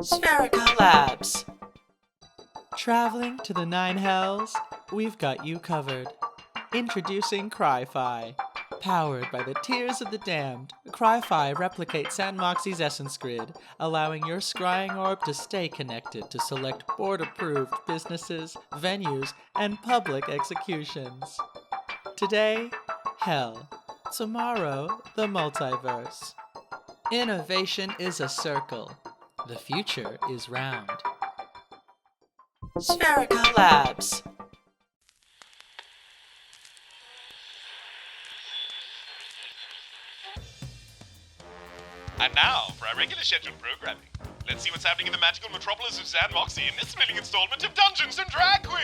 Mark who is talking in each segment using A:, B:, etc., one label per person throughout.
A: Spherical Labs. Traveling to the Nine Hells? We've got you covered. Introducing Cry-Fi. Powered by the tears of the damned, Cry-Fi replicates xan'moxie's essence grid, allowing your scrying orb to stay connected to select board-approved businesses, venues, and public executions. Today, Hell. Tomorrow, the multiverse. Innovation is a circle. The future is round. Spherical Labs.
B: And now, for our regular scheduled programming. Let's see what's happening in the magical metropolis of xan'moxie in this thrilling installment of Dungeons and Drag Quiz!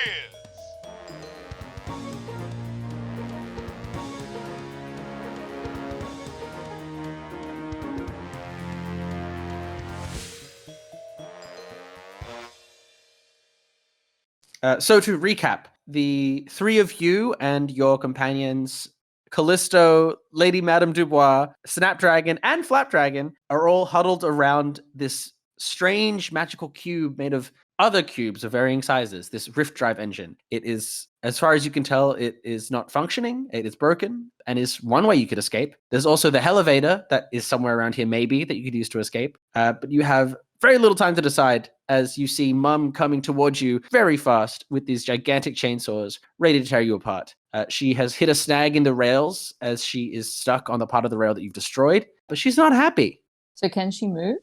C: So to recap, the three of you and your companions, Callisto, Lady Madame Dubois, Snapdragon, and Flapdragon, are all huddled around this strange magical cube made of other cubes of varying sizes, this rift drive engine. It is, as far as you can tell, it is not functioning, it is broken, and is one way you could escape. There's also the Hellevator that is somewhere around here, maybe, that you could use to escape. But you have very little time to decide as you see M.O.M coming towards you very fast with these gigantic chainsaws ready to tear you apart. She has hit a snag in the rails as she is stuck on the part of the rail that you've destroyed, but she's not happy.
D: So can she move?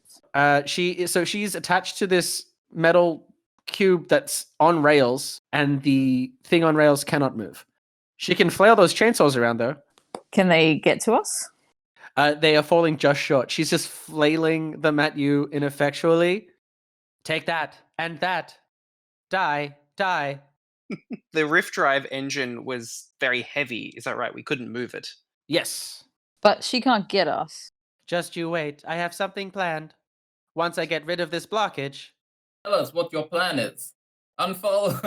C: She's attached to this metal cube that's on rails, and the thing on rails cannot move. She can flail those chainsaws around though.
D: Can they get to us?
C: They are falling just short. She's just flailing them at you ineffectually. Take that and that. Die.
E: The rift drive engine was very heavy. Is that right? We couldn't move it.
C: Yes.
D: But she can't get us.
C: Just you wait. I have something planned. Once I get rid of this blockage.
F: Tell us what your plan is. Unfold,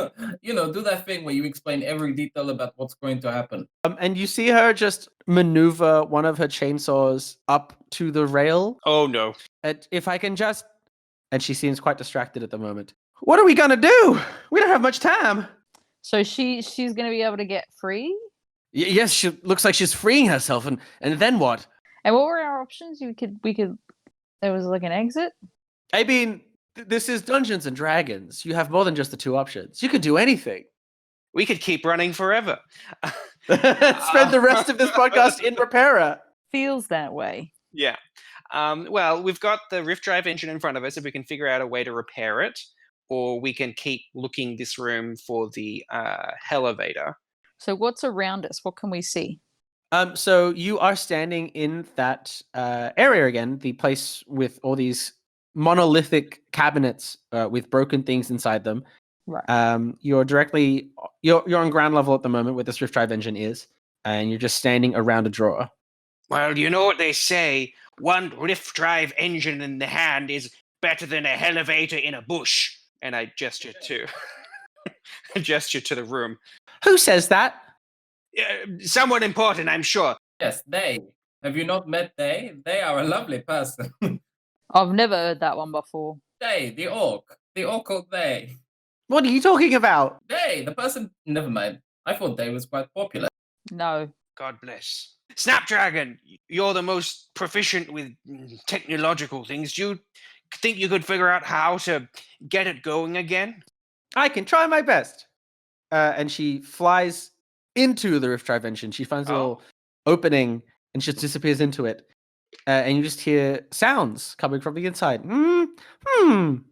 F: do that thing where you explain every detail about what's going to happen.
C: And you see her just maneuver one of her chainsaws up to the rail.
E: Oh no.
C: And if I can just... And she seems quite distracted at the moment. What are we gonna do? We don't have much time.
D: So she's gonna be able to get free?
C: Yes, she looks like she's freeing herself, and then what?
D: And what were our options? We could there was like an exit?
C: I mean, this is Dungeons and Dragons. You have more than just the two options. You can do anything.
E: We could keep running forever.
C: Spend the rest of this podcast in Repaira.
D: Feels that way.
E: Yeah. Well, we've got the rift drive engine in front of us if we can figure out a way to repair it, or we can keep looking this room for the Hellevator.
D: So what's around us? What can we see?
C: So you are standing in that area again, the place with all these monolithic cabinets with broken things inside them.
D: Right.
C: You're on ground level at the moment where this rift drive engine is, and you're just standing around a drawer.
E: Well, you know what they say, one rift drive engine in the hand is better than a Hellevator in a bush. And I gesture to the room.
C: Who says that?
E: Someone important, I'm sure.
F: Yes, they. Have you not met they? They are a lovely person.
D: I've never heard that one before.
F: They, the orc. The orc called they.
C: What are you talking about?
F: They, the person... Never mind. I thought they was quite popular.
D: No.
E: God bless. Snapdragon, you're the most proficient with technological things. Do you think you could figure out how to get it going again?
C: I can try my best. And she flies into the rift drive engine. She finds a little opening and just disappears into it. And you just hear sounds coming from the inside. And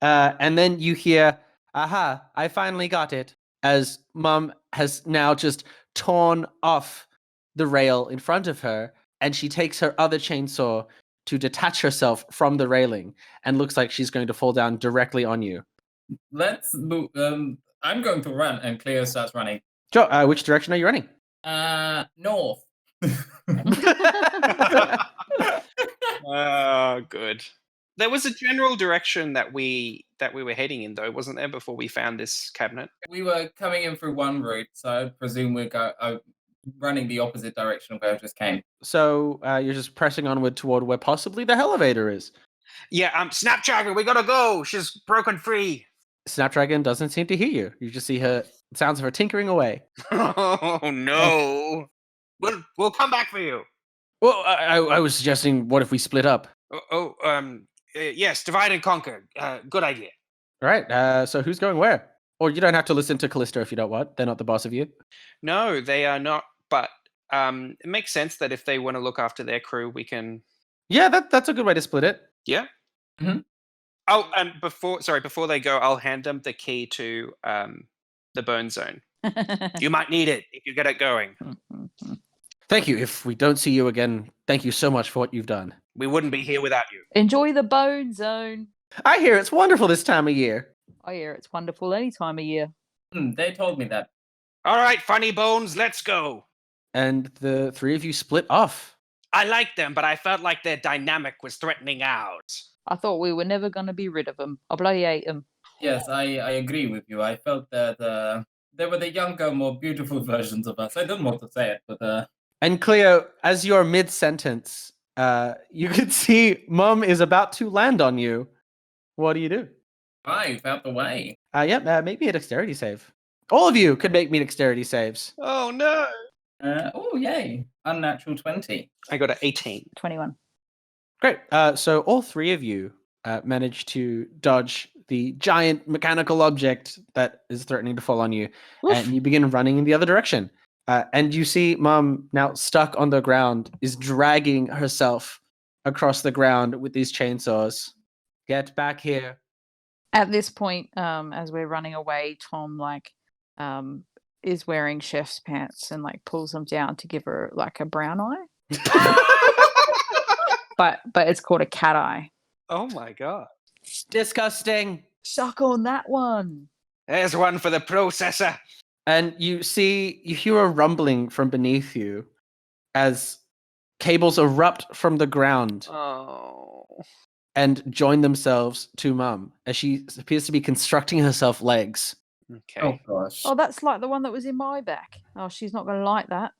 C: then you hear, aha, I finally got it. As M.O.M has now just torn off the rail in front of her, and she takes her other chainsaw to detach herself from the railing and looks like she's going to fall down directly on you.
F: Let's move. I'm going to run, and Cleo starts running.
C: Sure. Which direction are you running?
F: North.
E: Good. There was a general direction that we were heading in, though, wasn't there, before we found this cabinet?
F: We were coming in through one route, so I presume we're running the opposite direction of where I just came.
C: So you're just pressing onward toward where possibly the Hellevator is.
E: Yeah, Snapdragon, we gotta go. She's broken free.
C: Snapdragon doesn't seem to hear you. You just see her sounds of her tinkering away.
E: Oh no. We'll come back for you.
C: Well, I was suggesting, what if we split up?
E: Yes, divide and conquer. Good idea.
C: All right. So who's going where? Or you don't have to listen to Callisto if you don't want. They're not the boss of you.
E: No, they are not. But it makes sense that if they want to look after their crew, we can.
C: Yeah, that's a good way to split it.
E: Yeah.
F: Mhm.
E: Oh, and before they go, I'll hand them the key to the burn zone. You might need it if you get it going.
C: Thank you. If we don't see you again, thank you so much for what you've done.
E: We wouldn't be here without you.
D: Enjoy the bone zone.
C: I hear it's wonderful this time of year.
D: I hear it's wonderful any time of year.
F: They told me that.
E: All right, funny bones, let's go.
C: And the three of you split off.
E: I liked them, but I felt like their dynamic was threatening ours.
D: I thought we were never going to be rid of them. I bloody hate them.
F: Yes, I agree with you. I felt that they were the younger, more beautiful versions of us. I don't want to say it, but
C: And Cleo, as you're mid-sentence, you can see Mum is about to land on you. What do you do?
F: 5 out the way.
C: Maybe a dexterity save. All of you could make me dexterity saves.
E: Oh no.
F: Oh, yay. Unnatural 20.
E: I got an 18.
D: 21.
C: Great. So all three of you managed to dodge the giant mechanical object that is threatening to fall on you, and you begin running in the other direction. And you see Mom, now stuck on the ground, is dragging herself across the ground with these chainsaws. Get back here.
D: At this point, as we're running away, Tom is wearing chef's pants and pulls them down to give her a brown eye. but it's called a cat eye.
E: Oh my god.
C: Disgusting.
D: Suck on that one.
E: There's one for the processor.
C: And you hear a rumbling from beneath you as cables erupt from the ground
E: Oh.
C: and join themselves to Mum as she appears to be constructing herself legs.
E: Okay.
F: Oh, gosh.
D: Oh, that's like the one that was in my back. Oh, she's not going to like that.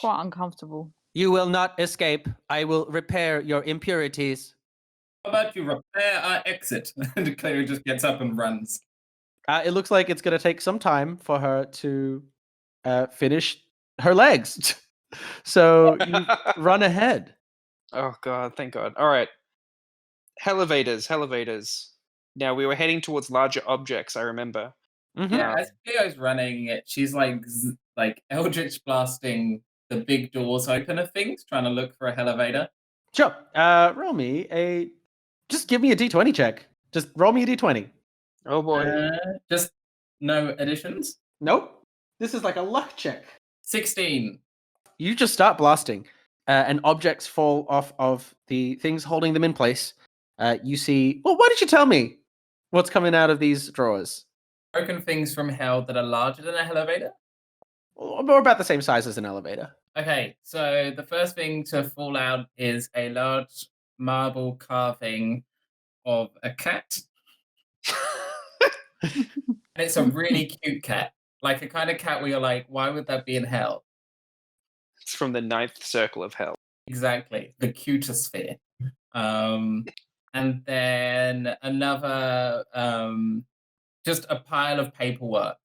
D: Quite uncomfortable.
C: You will not escape. I will repair your impurities.
F: How about you repair our exit? And Cleo just gets up and runs.
C: It looks like it's going to take some time for her to finish her legs. So you run ahead.
E: Oh god, thank god. All right. Hellevators. Now we were heading towards larger objects, I remember.
C: Mhm.
F: Yeah, as Cleo's running, she's like Eldritch blasting the big doors open of things, trying to look for a Hellevator.
C: Sure. Roll me just give me a d20 check. Just roll me a d20.
E: Oh boy.
F: Just no additions.
C: Nope. This is like a luck check.
F: 16.
C: You just start blasting, and objects fall off of the things holding them in place. You see... Well, why did you tell me what's coming out of these drawers?
F: Broken things from hell that are larger than a Hellevator.
C: Or about the same size as an elevator.
F: Okay, so the first thing to fall out is a large marble carving of a cat. And it's a really cute cat. Like a kind of cat where you're like, why would that be in hell?
E: It's from the ninth circle of hell.
F: Exactly. The cutosphere. And then another, just a pile of paperwork.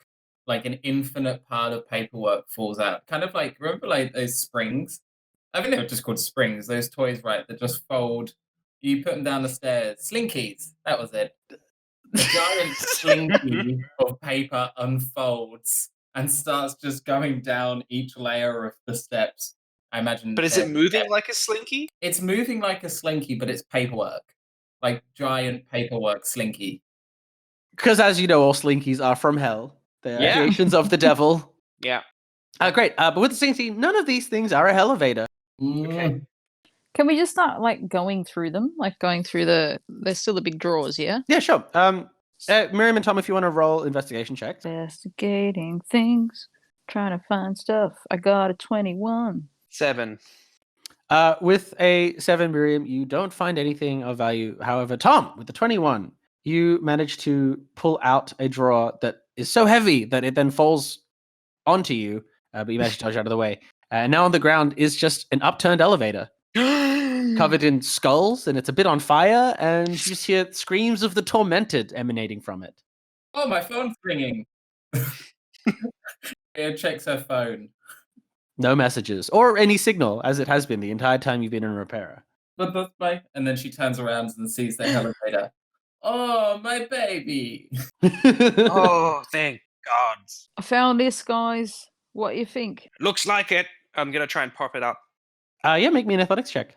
F: Like an infinite pile of paperwork falls out. Kind of like, remember like those springs? I think they were just called springs. Those toys, right, that just fold. You put them down the stairs. Slinkies. That was it. A giant slinky of paper unfolds and starts just going down each layer of the steps. I imagine.
E: But is it moving like a slinky?
F: It's moving like a slinky, but it's paperwork. Like giant paperwork slinky.
C: Because as you know, all slinkies are from hell. They're creations of the devil.
E: Yeah.
C: Great. But with the slinky, none of these things are a Hellevator.
E: Okay.
D: Can we just start going through them? Going through there's still the big drawers, yeah?
C: Yeah, sure. Miriam and Tom, if you want to roll investigation checks.
D: Investigating things, trying to find stuff. I got a 21.
E: 7.
C: With a 7, Miriam, you don't find anything of value. However, Tom, with the 21, you manage to pull out a drawer that is so heavy that it then falls onto you, but you manage to dodge out of the way. And now on the ground is just an upturned elevator. covered in skulls, and it's a bit on fire, and you just hear screams of the tormented emanating from it.
F: Oh, my phone's ringing. Cleo checks her phone.
C: No messages or any signal, as it has been the entire time you've been in Repaira.
F: And then she turns around and sees the Hellevator. Oh, my baby.
E: Oh, thank God.
D: I found this, guys. What do you think?
E: Looks like it. I'm gonna try and pop it up.
C: Yeah, make me an athletics check.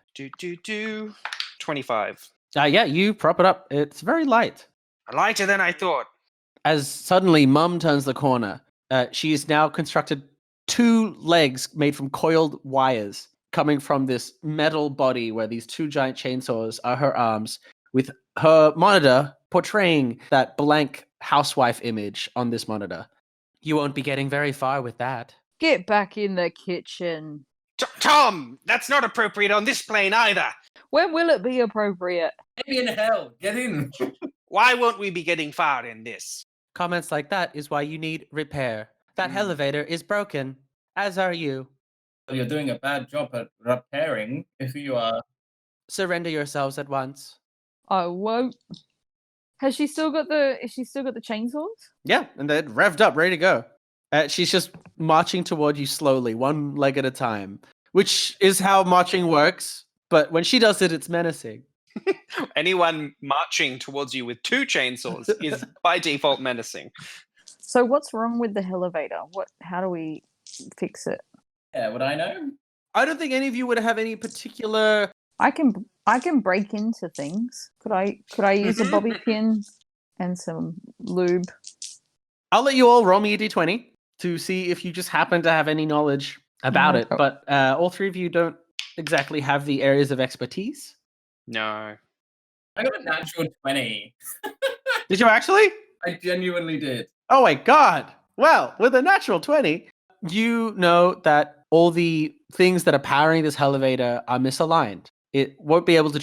E: 25.
C: Yeah, you prop it up. It's very light.
E: Lighter than I thought.
C: As suddenly Mum turns the corner, she is now constructed 2 legs made from coiled wires coming from this metal body where these 2 giant chainsaws are her arms, with her monitor portraying that blank housewife image on this monitor. You won't be getting very far with that.
D: Get back in the kitchen.
E: Tom, that's not appropriate on this plane either.
D: When will it be appropriate?
F: Baby in hell, get in.
E: Why won't we be getting far in this?
C: Comments like that is why you need repair. That Hellevator is broken, as are you.
F: You're doing a bad job at repairing if you are.
C: Surrender yourselves at once.
D: I won't. Is she still got the chainsaws?
C: Yeah, and they're revved up, ready to go. She's just marching toward you slowly, 1 leg at a time, which is how marching works. But when she does it, it's menacing.
E: Anyone marching towards you with 2 chainsaws is by default menacing.
D: So what's wrong with the Hellevator? How do we fix it?
F: Yeah, would I know?
C: I don't think any of you would have any particular.
D: I can break into things. Could I use a bobby pin and some lube?
C: I'll let you all roll me a d20 to see if you just happen to have any knowledge about it.
D: Oh.
C: But all 3 of you don't exactly have the areas of expertise.
E: No.
F: I got a natural 20.
C: Did you actually?
F: I genuinely did.
C: Oh my god! Well, with a natural 20, you know that all the things that are powering this Hellevator are misaligned. It won't be able to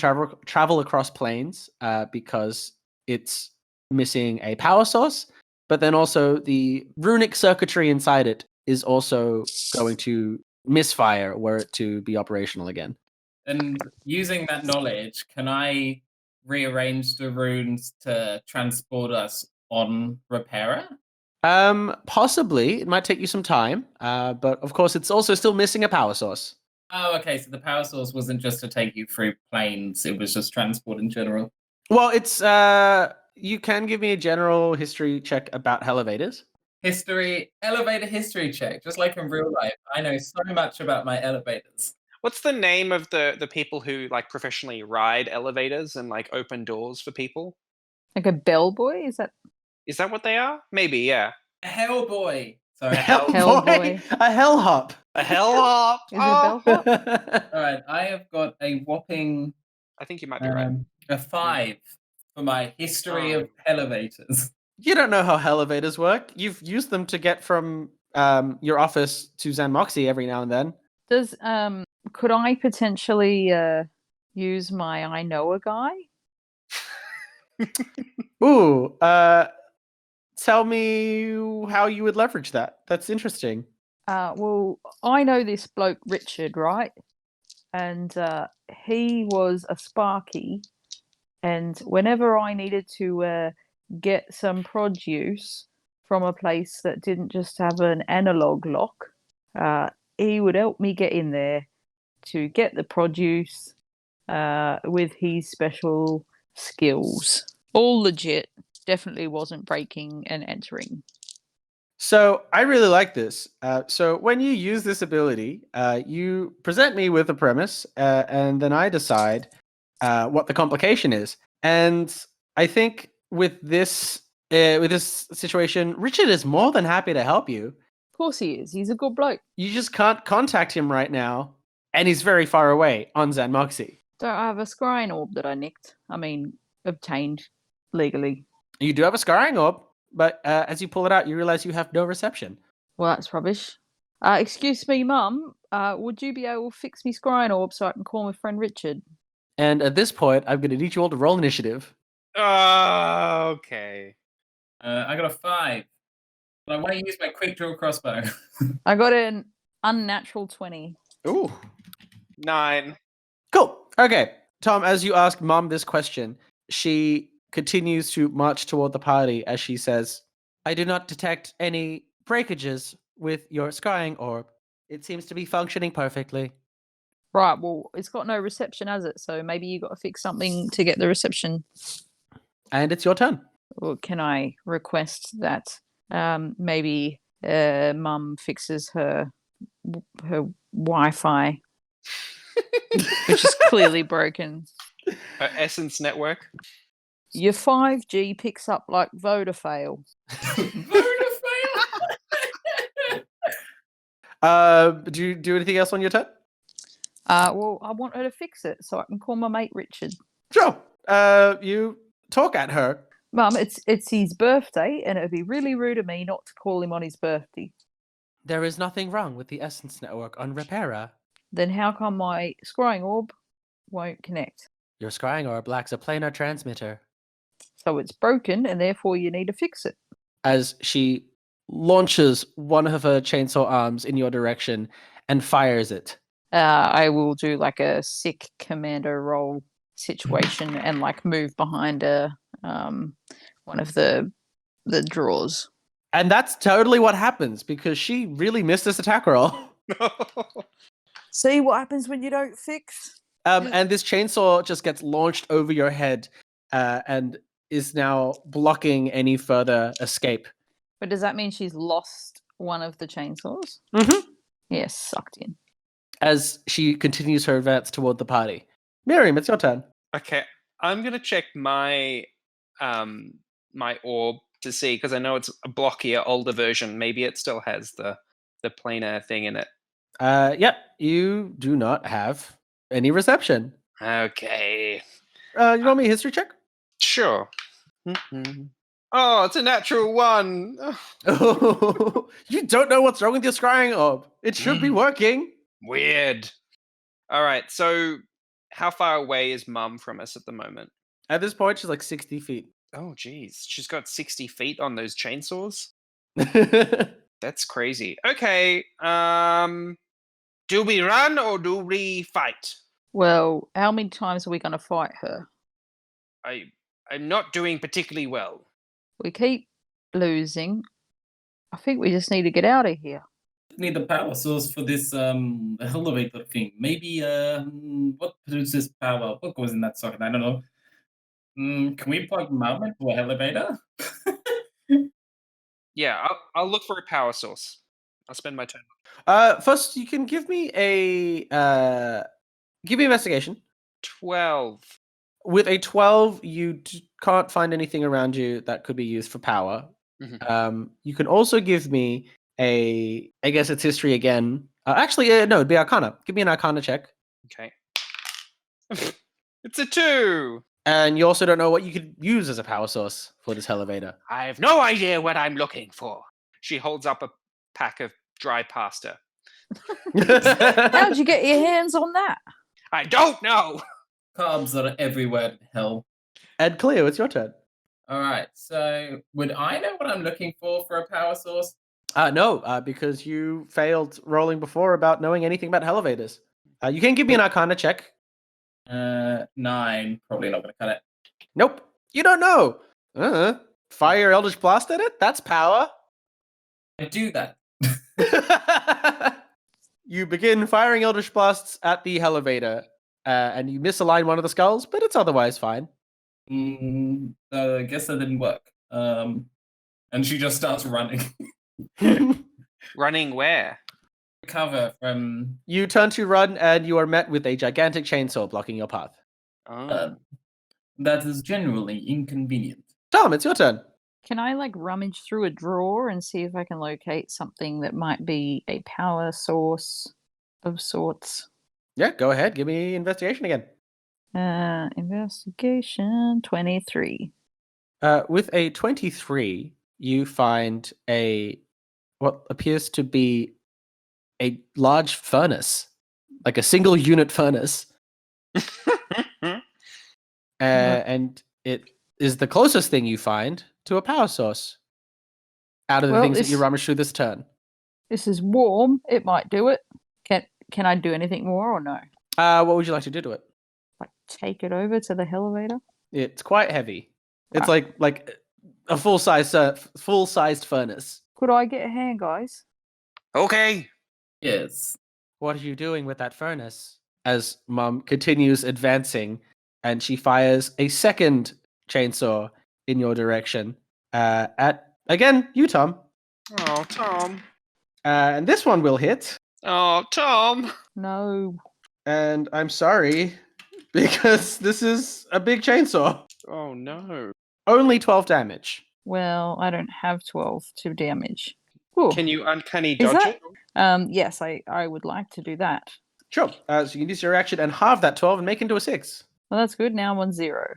C: travel across planes because it's missing a power source, but then also the runic circuitry inside it is also going to misfire were it to be operational again.
F: And using that knowledge, can I rearrange the runes to transport us on Repaira?
C: Possibly. It might take you some time, but of course it's also still missing a power source.
F: Oh, okay. So the power source wasn't just to take you through planes; it was just transport in general.
C: Well, it's you can give me a general history check about Hellevators.
F: Elevator history check, just like in real life. I know so much about my elevators.
E: What's the name of the people who like professionally ride elevators and like open doors for people?
D: Like a bellboy? Is that
E: what they are? Maybe, yeah.
F: A Hellboy. Sorry,
D: Hellboy.
C: A hell hop.
E: A hell hop.
D: Is it a bellhop?
F: All right, I have got a whopping
E: I think you might be right.
F: a 5 for my history of elevators.
C: You don't know how Hellevators work. You've used them to get from your office to xan'moxie every now and then.
D: Does could I potentially use my I know a guy?
C: Ooh, tell me how you would leverage that. That's interesting.
D: Well, I know this bloke Richard, right? And he was a Sparky, and whenever I needed to get some produce from a place that didn't just have an analog lock, he would help me get in there to get the produce with his special skills. All legit. Definitely wasn't breaking and entering.
C: So I really like this. So when you use this ability, you present me with a premise, and then I decide what the complication is. And I think with this situation, Richard is more than happy to help you.
D: Of course he is. He's a good bloke.
C: You just can't contact him right now, and he's very far away on xan'moxie.
D: Don't I have a scrying orb that I nicked? I mean, obtained legally.
C: You do have a scarring orb, but as you pull it out, you realize you have no reception.
D: Well, that's rubbish. Excuse me, Mum. Would you be able to fix me scrying orb so I can call my friend Richard?
C: And at this point, I'm going to need you all to roll initiative.
E: Okay.
F: I got a 5. But I want to use my quick draw crossbow.
D: I got an unnatural 20.
C: Ooh.
E: 9.
C: Cool. Okay, Tom, as you ask Mom this question, she continues to march toward the party as she says, I do not detect any breakages with your scrying orb. It seems to be functioning perfectly.
D: Right, well, it's got no reception, has it? So maybe you got to fix something to get the reception.
C: And it's your turn.
D: Or can I request that maybe Mum fixes her Wi-Fi, which is clearly broken.
E: Essence network.
D: Your 5G picks up like Vodafail.
C: Do you do anything else on your turn?
D: Well, I want her to fix it so I can call my mate Richard.
C: Sure. You talk at her.
D: Mum, it's his birthday, and it'd be really rude of me not to call him on his birthday.
C: There is nothing wrong with the Essence Network on Repaira.
D: Then how come my scrying orb won't connect?
C: Your scrying orb lacks a planar transmitter.
D: So it's broken, and therefore you need to fix it.
C: As she launches one of her chainsaw arms in your direction and fires it.
D: I will do like a sick commando roll situation and like move behind one of the drawers.
C: And that's totally what happens because she really missed this attack roll.
D: See what happens when you don't fix?
C: And this chainsaw just gets launched over your head and is now blocking any further escape.
D: But does that mean she's lost one of the chainsaws?
C: Mm-hmm.
D: Yes, sucked in.
C: As she continues her advance toward the party. Miriam, it's your turn.
E: Okay, I'm gonna check my my orb to see because I know it's a blockier, older version. Maybe it still has the planar thing in it.
C: Yep, you do not have any reception.
E: Okay,
C: You want me a history check?
E: sure. Mhm. Oh, it's a natural one. Ugh,
C: Oh, you don't know what's wrong with your scrying orb. It should be working.
E: weird. All right, so how far away is Mum from us at the moment?
C: At this point, she's like 60 feet.
E: Oh, geez, she's got 60 feet on those chainsaws. That's crazy. Okay, do we run or do we fight?
D: Well, how many times are we going to fight her?
E: I'm not doing particularly well.
D: We keep losing. I think we just need to get out of here.
F: Need the power source for this Hellevator thing. Maybe what produces power? What goes in that socket? I don't know. Can we plug Mum into a Hellevator?
E: Yeah, I'll look for a power source. I'll spend my turn.
C: First, you can give me a investigation.
E: 12.
C: With a 12, you can't find anything around you that could be used for power.
E: Mhm.
C: You can also give me I guess it's history again. Actually, no, it'd be Arcana. Give me an Arcana check.
E: Okay. It's a 2.
C: And you also don't know what you could use as a power source for this Hellevator.
E: I have no idea what I'm looking for. She holds up a pack of dry pasta.
D: How'd you get your hands on that?
E: I don't know.
F: Carbs are everywhere in hell.
C: And Cleo, it's your turn.
F: All right, so would I know what I'm looking for a power source?
C: No, because you failed rolling before about knowing anything about Hellevators. You can give me an Arcana check.
F: 9. Probably not going to cut it.
C: Nope, you don't know. Fire Eldritch Blast at it? That's power.
F: I do that.
C: You begin firing Eldritch Blasts at the Hellevator, and you misalign one of the skulls, but it's otherwise fine.
F: I guess that didn't work. And she just starts running.
E: Running where?
F: Cover from...
C: You turn to run, and you are met with a gigantic chainsaw blocking your path.
E: Oh.
F: That is generally inconvenient.
C: Tom, it's your turn.
D: Can I like rummage through a drawer and see if I can locate something that might be a power source of sorts?
C: Yeah, go ahead. Give me investigation again.
D: Investigation 23.
C: With a 23, you find what appears to be a large furnace, like a single unit furnace. And it is the closest thing you find to a power source out of the things that you rummage through this turn.
D: This is warm. It might do it. Can I do anything more or no?
C: What would you like to do to it?
D: take it over to the Hellevator?
C: It's quite heavy. It's
D: Right.
C: like a full-sized furnace.
D: Could I get a hand, guys?
E: Okay.
F: Yes.
C: What are you doing with that furnace? As Mom continues advancing, and she fires a second chainsaw in your direction. At again, you, Tom.
E: Oh, Tom.
C: And this one will hit.
E: Oh, Tom.
D: No.
C: And I'm sorry, because this is a big chainsaw.
E: Oh, no.
C: Only 12 damage.
D: Well, I don't have 12 to damage. Ooh.
E: Can you uncanny
D: Is
E: dodge
D: that-
E: it?
D: Yes, I would like to do that.
C: Sure. So you can use your action and halve that 12 and make it into a 6.
D: Well, that's good. Now I'm on 0.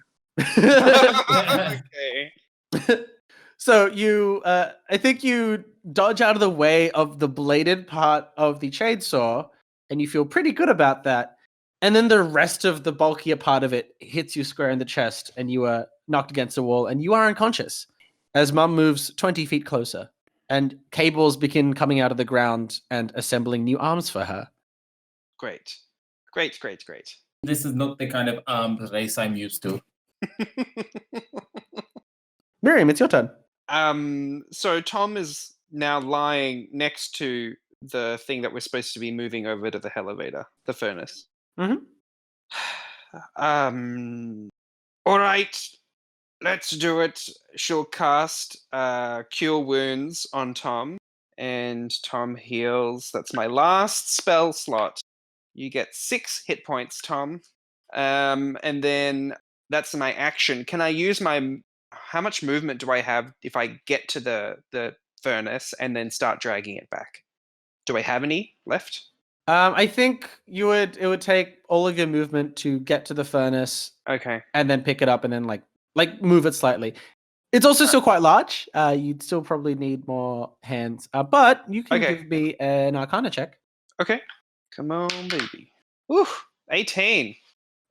E: Okay.
C: So you, I think you dodge out of the way of the bladed part of the chainsaw, and you feel pretty good about that. And then the rest of the bulkier part of it hits you square in the chest, and you are knocked against a wall, and you are unconscious. As Mum moves 20 feet closer, and cables begin coming out of the ground and assembling new arms for her.
E: Great.
F: This is not the kind of armed race I'm used to.
C: Miriam, it's your turn.
E: So Tom is now lying next to the thing that we're supposed to be moving over to the Hellevator, the furnace.
C: Mhm.
E: All right, let's do it. She'll cast Cure Wounds on Tom, and Tom heals. That's my last spell slot. You get 6 hit points, Tom. And then that's my action. Can I use my... How much movement do I have if I get to the furnace and then start dragging it back? Do I have any left?
C: I think it would take all of your movement to get to the furnace
E: Okay.
C: and then pick it up and then like move it slightly. It's also still quite large. You'd still probably need more hands. But you can
E: Okay.
C: give me an Arcana check.
E: Okay. Come on, baby. Woo! 18.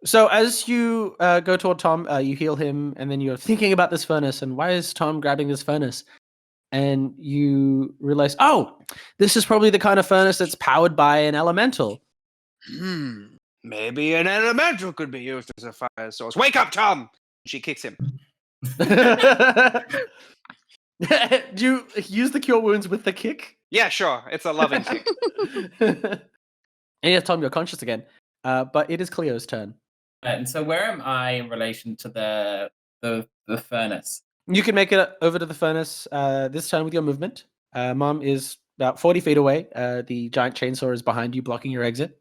C: So as you go toward Tom, you heal him, and then you're thinking about this furnace, and why is Tom grabbing this furnace? And you realize, oh, this is probably the kind of furnace that's powered by an elemental.
E: Maybe an elemental could be used as a fire source. Wake up, Tom! She kicks him.
C: Do you use the Cure Wounds with the kick?
E: Yeah, sure. It's a loving kick.
C: And yes, Tom, you're conscious again. But it is Cleo's turn.
F: And so where am I in relation to the furnace?
C: You can make it over to the furnace this time with your movement. Mom is about 40 feet away. The giant chainsaw is behind you, blocking your exit.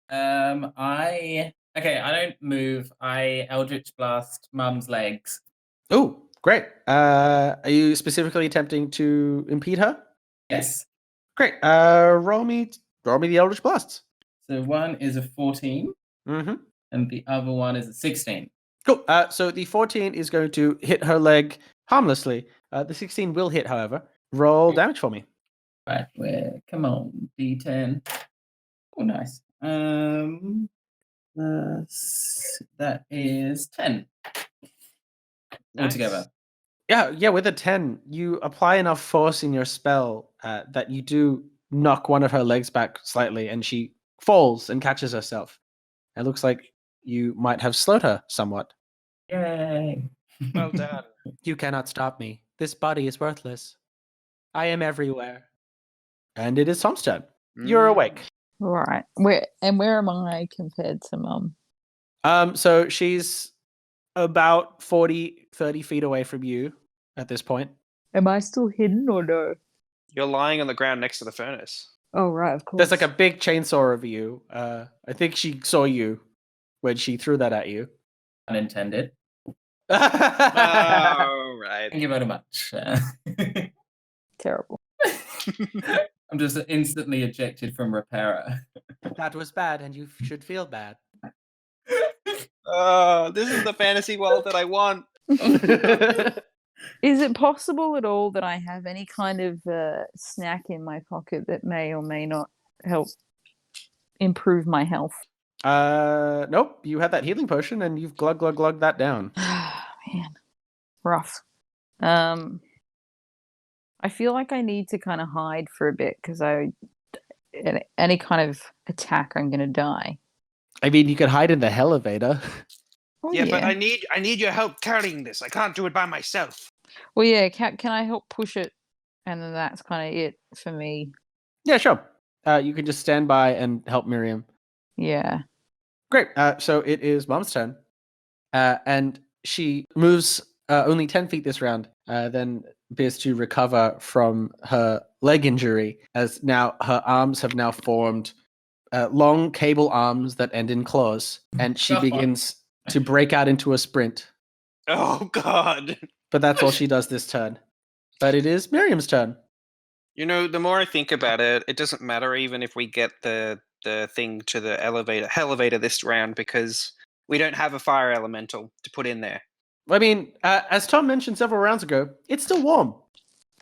F: I don't move. I Eldritch Blast Mum's legs.
C: Oh, great. Are you specifically attempting to impede her?
F: Yes.
C: Great. Roll me the Eldritch Blasts.
F: So one is a 14,
C: Mm-hmm.
F: and the other one is a 16.
C: Cool. So the 14 is going to hit her leg harmlessly. The 16 will hit, however. Roll damage for me.
F: Right, come on, D10. Oh, nice. That is 10 altogether.
C: Yeah, with a 10, you apply enough force in your spell that you do knock one of her legs back slightly, and she falls and catches herself. It looks like you might have slowed her somewhat.
F: Yay!
E: Well done.
C: You cannot stop me. This body is worthless. I am everywhere. And it is Tom's turn. You're awake.
D: Right. Where am I compared to Mum?
C: So she's about 30 feet away from you at this point.
D: Am I still hidden or no?
E: You're lying on the ground next to the furnace.
D: Oh, right, of course.
C: There's like a big chainsaw over you. I think she saw you when she threw that at you.
F: Unintended.
E: Oh, right.
F: Thank you very much.
D: Terrible.
F: I'm just instantly ejected from Repaira.
C: That was bad, and you should feel bad.
E: Oh, this is the fantasy world that I want.
D: Is it possible at all that I have any kind of snack in my pocket that may or may not help improve my health?
C: Nope. You had that healing potion, and you've glug that down.
D: Man, rough. I feel like I need to kind of hide for a bit because any kind of attack, I'm gonna die.
C: I mean, you could hide in the Hellevator.
D: Oh,
E: Yeah, but I need your help carrying this. I can't do it by myself.
D: Well, yeah. Can I help push it? And then that's kind of it for me.
C: Yeah, sure. You can just stand by and help Miriam.
D: Yeah.
C: Great. So it is Mom's turn. And she moves only 10 feet this round, then appears to recover from her leg injury, as now her arms have now formed long cable arms that end in claws, and she
F: God.
C: begins to break out into a sprint.
E: Oh God.
C: But that's all she does this turn. But it is Miriam's turn.
E: You know, the more I think about it, it doesn't matter even if we get the thing to the Hellevator this round, because we don't have a fire elemental to put in there.
C: I mean, as Tom mentioned several rounds ago, it's still warm.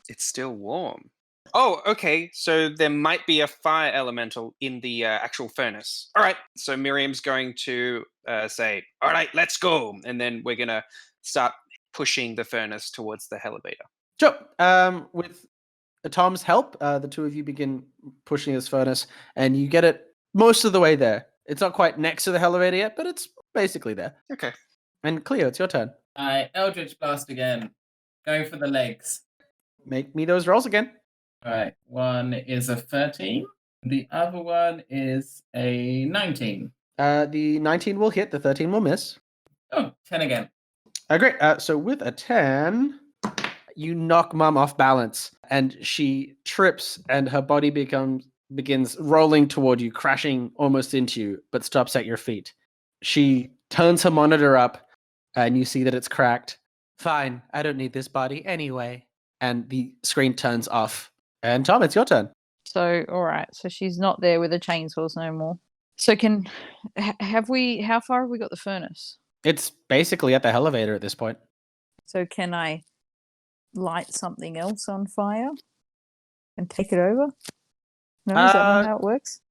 E: It's still warm. Oh, okay. So there might be a fire elemental in the actual furnace. All right. So Miriam's going to say, "All right, let's go," and then we're gonna start pushing the furnace towards the Hellevator.
C: Sure. With Tom's help, the two of you begin pushing this furnace, and you get it most of the way there. It's not quite next to the Hellevator yet, but it's basically there.
E: Okay.
C: And Cleo, it's your turn.
F: Eldritch Blast again. Going for the legs.
C: Make me those rolls again.
F: All right. One is a 13. The other one is a 19.
C: The 19 will hit, the 13 will miss.
F: Oh, 10 again.
C: Great. So with a 10, you knock Mum off balance, and she trips, and her body begins rolling toward you, crashing almost into you, but stops at your feet. She turns her monitor up, and you see that it's cracked. Fine, I don't need this body anyway. And the screen turns off. And Tom, it's your turn.
D: So, all right. So she's not there with the chainsaws no more. So how far have we got the furnace?
C: It's basically at the Hellevator at this point.
D: So can I light something else on fire and take it over? No, is that not how it works?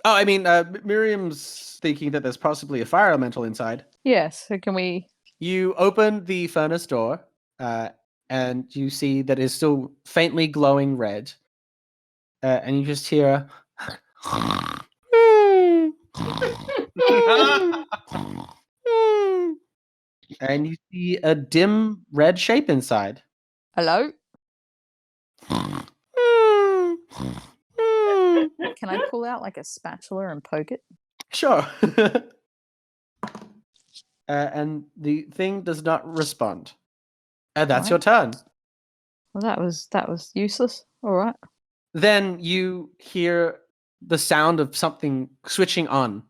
C: Oh, I mean, Miriam's thinking that there's possibly a fire elemental inside.
D: Yes. So can we?
C: You open the furnace door, and you see that it's still faintly glowing red. And you just hear... and you see a dim red shape inside.
D: Hello? Can I pull out like a spatula and poke it?
C: Sure. And the thing does not respond. And that's your turn.
D: Well, that was useless. All right.
C: Then you hear the sound of something switching on,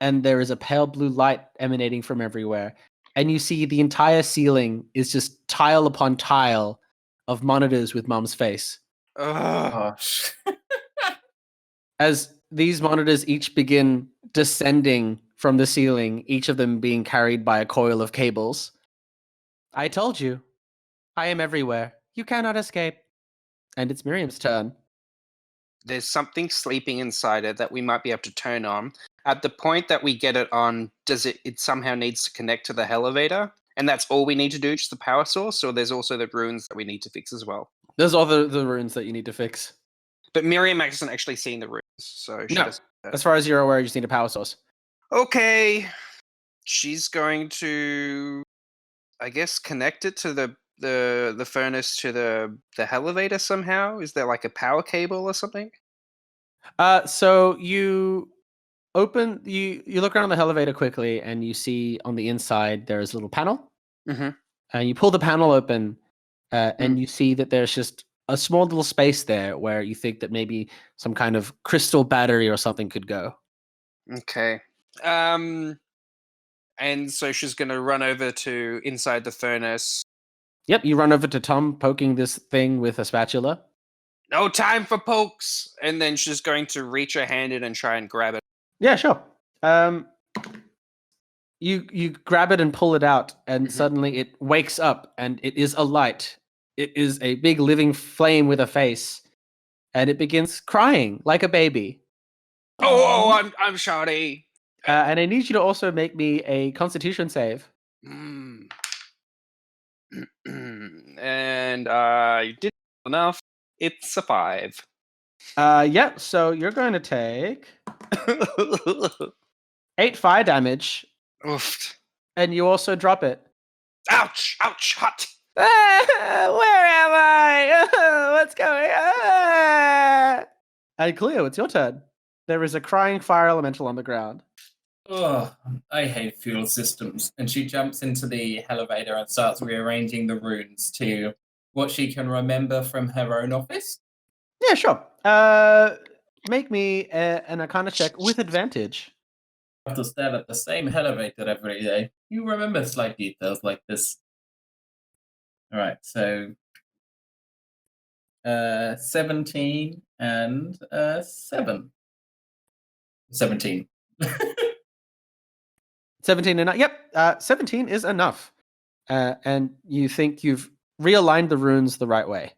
C: and there is a pale blue light emanating from everywhere. And you see the entire ceiling is just tile upon tile of monitors with Mom's face.
E: Ugh.
F: Gosh.
C: As these monitors each begin descending from the ceiling, each of them being carried by a coil of cables. I told you. I am everywhere. You cannot escape. And it's Miriam's turn.
E: There's something sleeping inside it that we might be able to turn on. At the point that we get it on, does it somehow needs to connect to the Hellevator? And that's all we need to do, just the power source? Or there's also the runes that we need to fix as well?
C: There's all the runes that you need to fix.
E: But Miriam hasn't actually seen the runes, so she
C: No.
E: doesn't.
C: As far as you're aware, you just need a power source.
E: Okay. She's going to, I guess, connect it to the furnace to the Hellevator somehow? Is there like a power cable or something?
C: So you open you look around the Hellevator quickly, and you see on the inside there's a little panel.
E: Mm-hmm.
C: And you pull the panel open, and you see that there's just a small little space there where you think that maybe some kind of crystal battery or something could go.
E: Okay. And so she's going to run over to inside the furnace.
C: Yep, you run over to Tom poking this thing with a spatula.
E: No time for pokes! And then she's going to reach her hand in and try and grab it.
C: Yeah, sure. You grab it and pull it out, and suddenly it wakes up, and it is a light. It is a big living flame with a face, and it begins crying like a baby.
E: Oh, I'm sorry.
C: And I need you to also make me a Constitution save.
E: And I did enough. It's a 5.
C: Yeah, so you're going to take 8 fire damage.
E: Oof.
C: And you also drop it.
E: Ouch! Ouch! Hot!
C: Where am I? What's going on? And Cleo, it's your turn. There is a crying fire elemental on the ground.
F: Oh, I hate fuel systems. And she jumps into the Hellevator and starts rearranging the runes to what she can remember from her own office.
C: Yeah, sure. Make me an Arcana check with advantage.
F: I have to stare at the same Hellevator every day. You remember slight details like this. All right, so 17 and 7. 17.
C: 17 enough. Yep, 17 is enough. And you think you've realigned the runes the right way.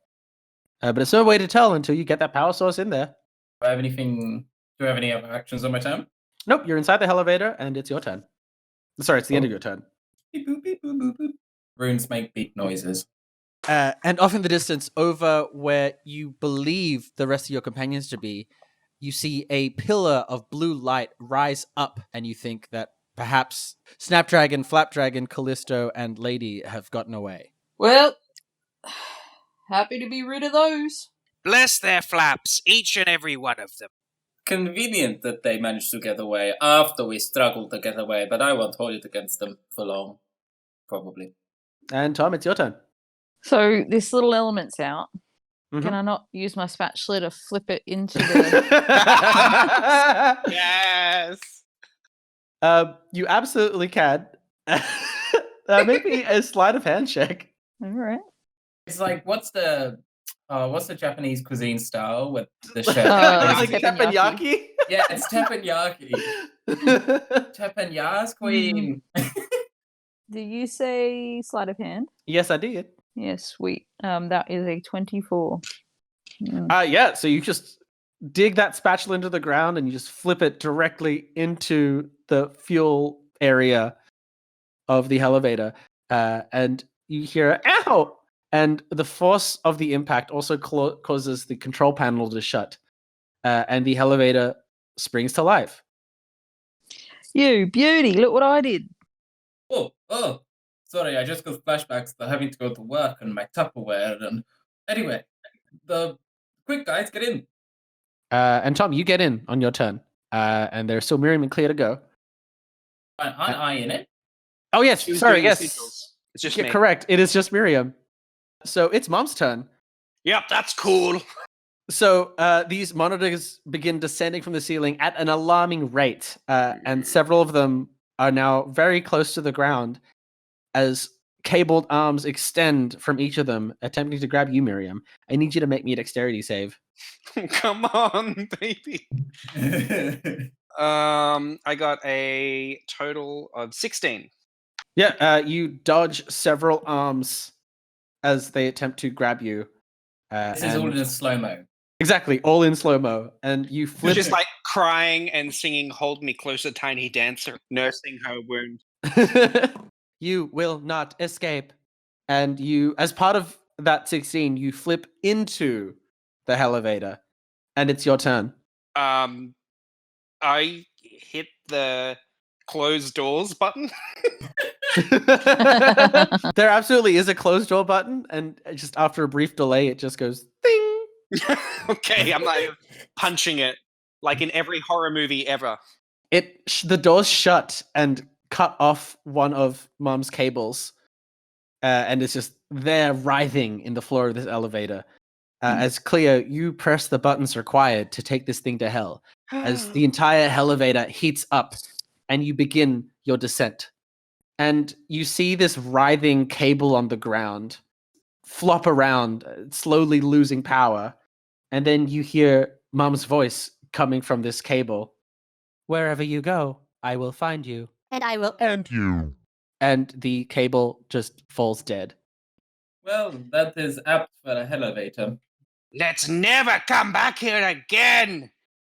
C: But it's no way to tell until you get that power source in there.
F: Do I have anything? Do I have any other actions on my turn?
C: Nope, you're inside the Hellevator, and it's your turn. Sorry, it's the end of your turn.
F: Beep, boop, beep, boop, boop, boop. Runes make beep noises.
A: And off in the distance, over where you believe the rest of your companions to be, you see a pillar of blue light rise up, and you think that perhaps Snapdragon, Flapdragon, Callisto, and Lady have gotten away.
D: Well, happy to be rid of those.
G: Bless their flaps, each and every one of them.
F: Convenient that they managed to get away after we struggled to get away, but I won't hold it against them for long. Probably.
C: And Tom, it's your turn.
D: So this little element's out.
C: Mhm.
D: Can I not use my spatula to flip it into the...
E: Yes.
C: You absolutely can. Make me a sleight of hand check.
D: All right.
F: It's like, what's the Japanese cuisine style with the chef?
C: Is it
D: teppanyaki.
C: teppanyaki?
F: Yeah, it's teppanyaki. Teppanyas queen.
D: Did you say sleight of hand?
C: Yes, I did.
D: Yeah, sweet. That is a 24. Mm.
C: Yeah, so you just dig that spatula into the ground and you just flip it directly into the fuel area of the Hellevator. And you hear, ow! And the force of the impact also causes the control panel to shut. And the Hellevator springs to life.
D: You beauty, look what I did.
F: Oh, sorry, I just got flashbacks to having to go to work and my Tupperware. And anyway, the quick guys, get in.
C: And Tom, you get in on your turn. And there's still Miriam and Cleo to go.
F: Aren't I in it?
C: Oh, yes.
E: Who's
C: Sorry,
E: doing the
C: yes.
E: sigils? It's just
C: Yeah,
E: me.
C: correct. It is just Miriam. So it's Mom's turn.
E: Yep, that's cool.
C: So these monitors begin descending from the ceiling at an alarming rate, and several of them are now very close to the ground as cabled arms extend from each of them, attempting to grab you, Miriam. I need you to make me a dexterity save.
E: Come on, baby. I got a total of 16.
C: Yeah, you dodge several arms as they attempt to grab you.
F: This is all in slow-mo.
C: Exactly, all in slow-mo. And you flip...
E: Just like crying and singing Hold Me Closer, Tiny Dancer, nursing her wound.
C: You will not escape. And you, as part of that 16, you flip into the Hellevator. And it's your turn.
E: I hit the close doors button.
C: There absolutely is a closed door button, and just after a brief delay, it just goes ding.
E: Okay, I'm like punching it like in every horror movie ever.
C: The doors shut and cut off one of Mom's cables, and it's just there writhing in the floor of this elevator. As Cleo, you press the buttons required to take this thing to hell, as the entire Hellevator heats up, and you begin your descent. And you see this writhing cable on the ground flop around, slowly losing power. And then you hear Mom's voice coming from this cable. Wherever you go, I will find you.
H: And I will
G: And you.
C: And the cable just falls dead.
F: Well, that is apt for a Hellevator.
G: Let's never come back here again.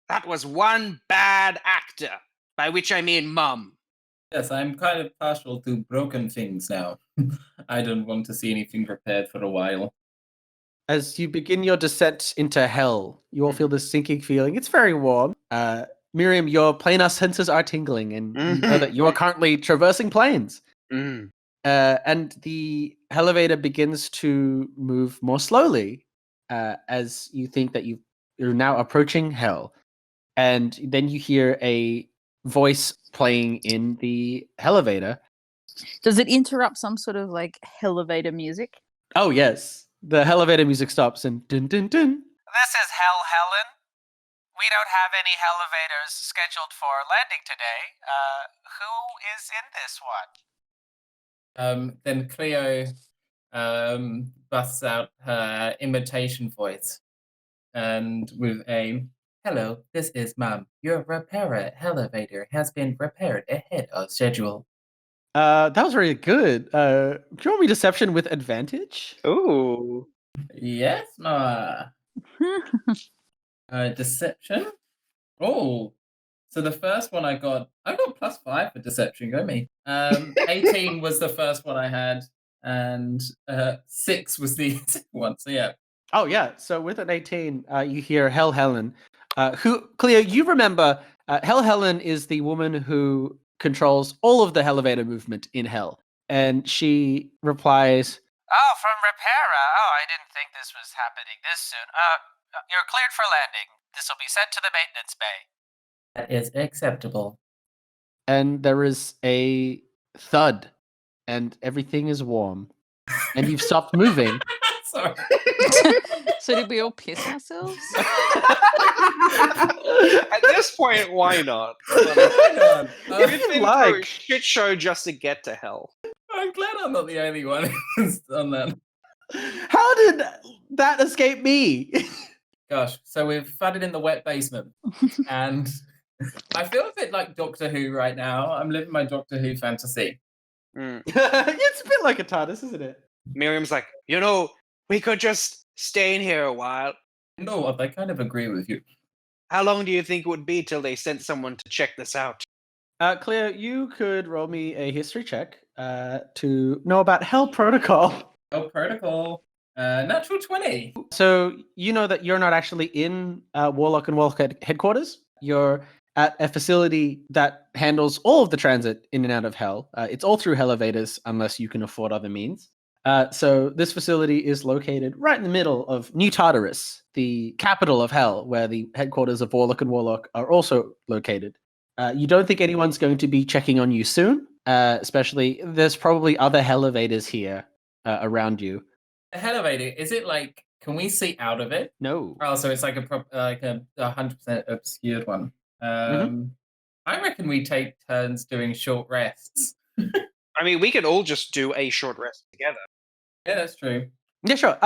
G: That was one bad actor, by which I mean Mom.
F: Yes, I'm kind of partial to broken things now. I don't want to see anything repaired for a while.
C: As you begin your descent into hell, you all feel this sinking feeling. It's very warm. Miriam, your planar senses are tingling, and you know that you are currently traversing planes.
E: Mm.
C: And the elevator begins to move more slowly as you think that you're now approaching hell. And then you hear a voice playing in the elevator.
D: Does it interrupt some sort of like Hellevator music?
C: Oh, yes. The elevator music stops and dun dun dun.
A: This is Hell Helen. We don't have any elevators scheduled for landing today. Who is in this one?
F: Then Cleo busts out her imitation voice, and with a "Hello, this is M.O.M. Your Repaira Hellevator has been repaired ahead of schedule."
C: That was very good. Do you want me deception with advantage?
E: Ooh.
F: Yes, ma. Deception. Oh, so the first one I got +5 for deception. Go me. 18 was the first one I had, and 6 was the second one. So yeah.
C: Oh, yeah. So with an 18, you hear Hell Helen. Cleo, you remember Hell Helen is the woman who controls all of the elevator movement in Hell. And she replies,
A: Oh, from Repaira. Oh, I didn't think this was happening this soon. You're cleared for landing. This will be sent to the maintenance bay.
F: That is acceptable.
C: and there is a thud, and everything is warm. And you've stopped moving.
F: Sorry.
D: So did we all piss ourselves?
E: At this point, why not?
F: Why not?
E: We've been through a
C: like.
E: shit show just to get to hell.
F: I'm glad I'm not the only one who's done that.
C: How did that escape me?
F: Gosh, so we've thudded in the wet basement, and I feel a bit like Doctor Who right now. I'm living my Doctor Who fantasy.
E: Mm.
C: It's a bit like a TARDIS, isn't it?
E: Miriam's like, we could just stay in here a while.
F: You know what? I kind of agree with you.
E: How long do you think it would be till they sent someone to check this out?
C: Cleo, you could roll me a history check to know about Hell Protocol.
F: Oh, protocol. Natural 20.
C: So you know that you're not actually in Warlock and Warlock headquarters. You're at a facility that handles all of the transit in and out of Hell. It's all through Hellevators, unless you can afford other means. So this facility is located right in the middle of New Tartarus, the capital of Hell, where the headquarters of Warlock and Warlock are also located. You don't think anyone's going to be checking on you soon, especially there's probably other Hellevators here around you.
F: The Hellevator, is it like, can we see out of it?
C: No.
F: Oh, so it's like a 100% obscured one. I reckon we take turns doing short rests.
E: I mean, we could all just do a short rest together.
F: Yeah, that's true.
C: Yeah, sure.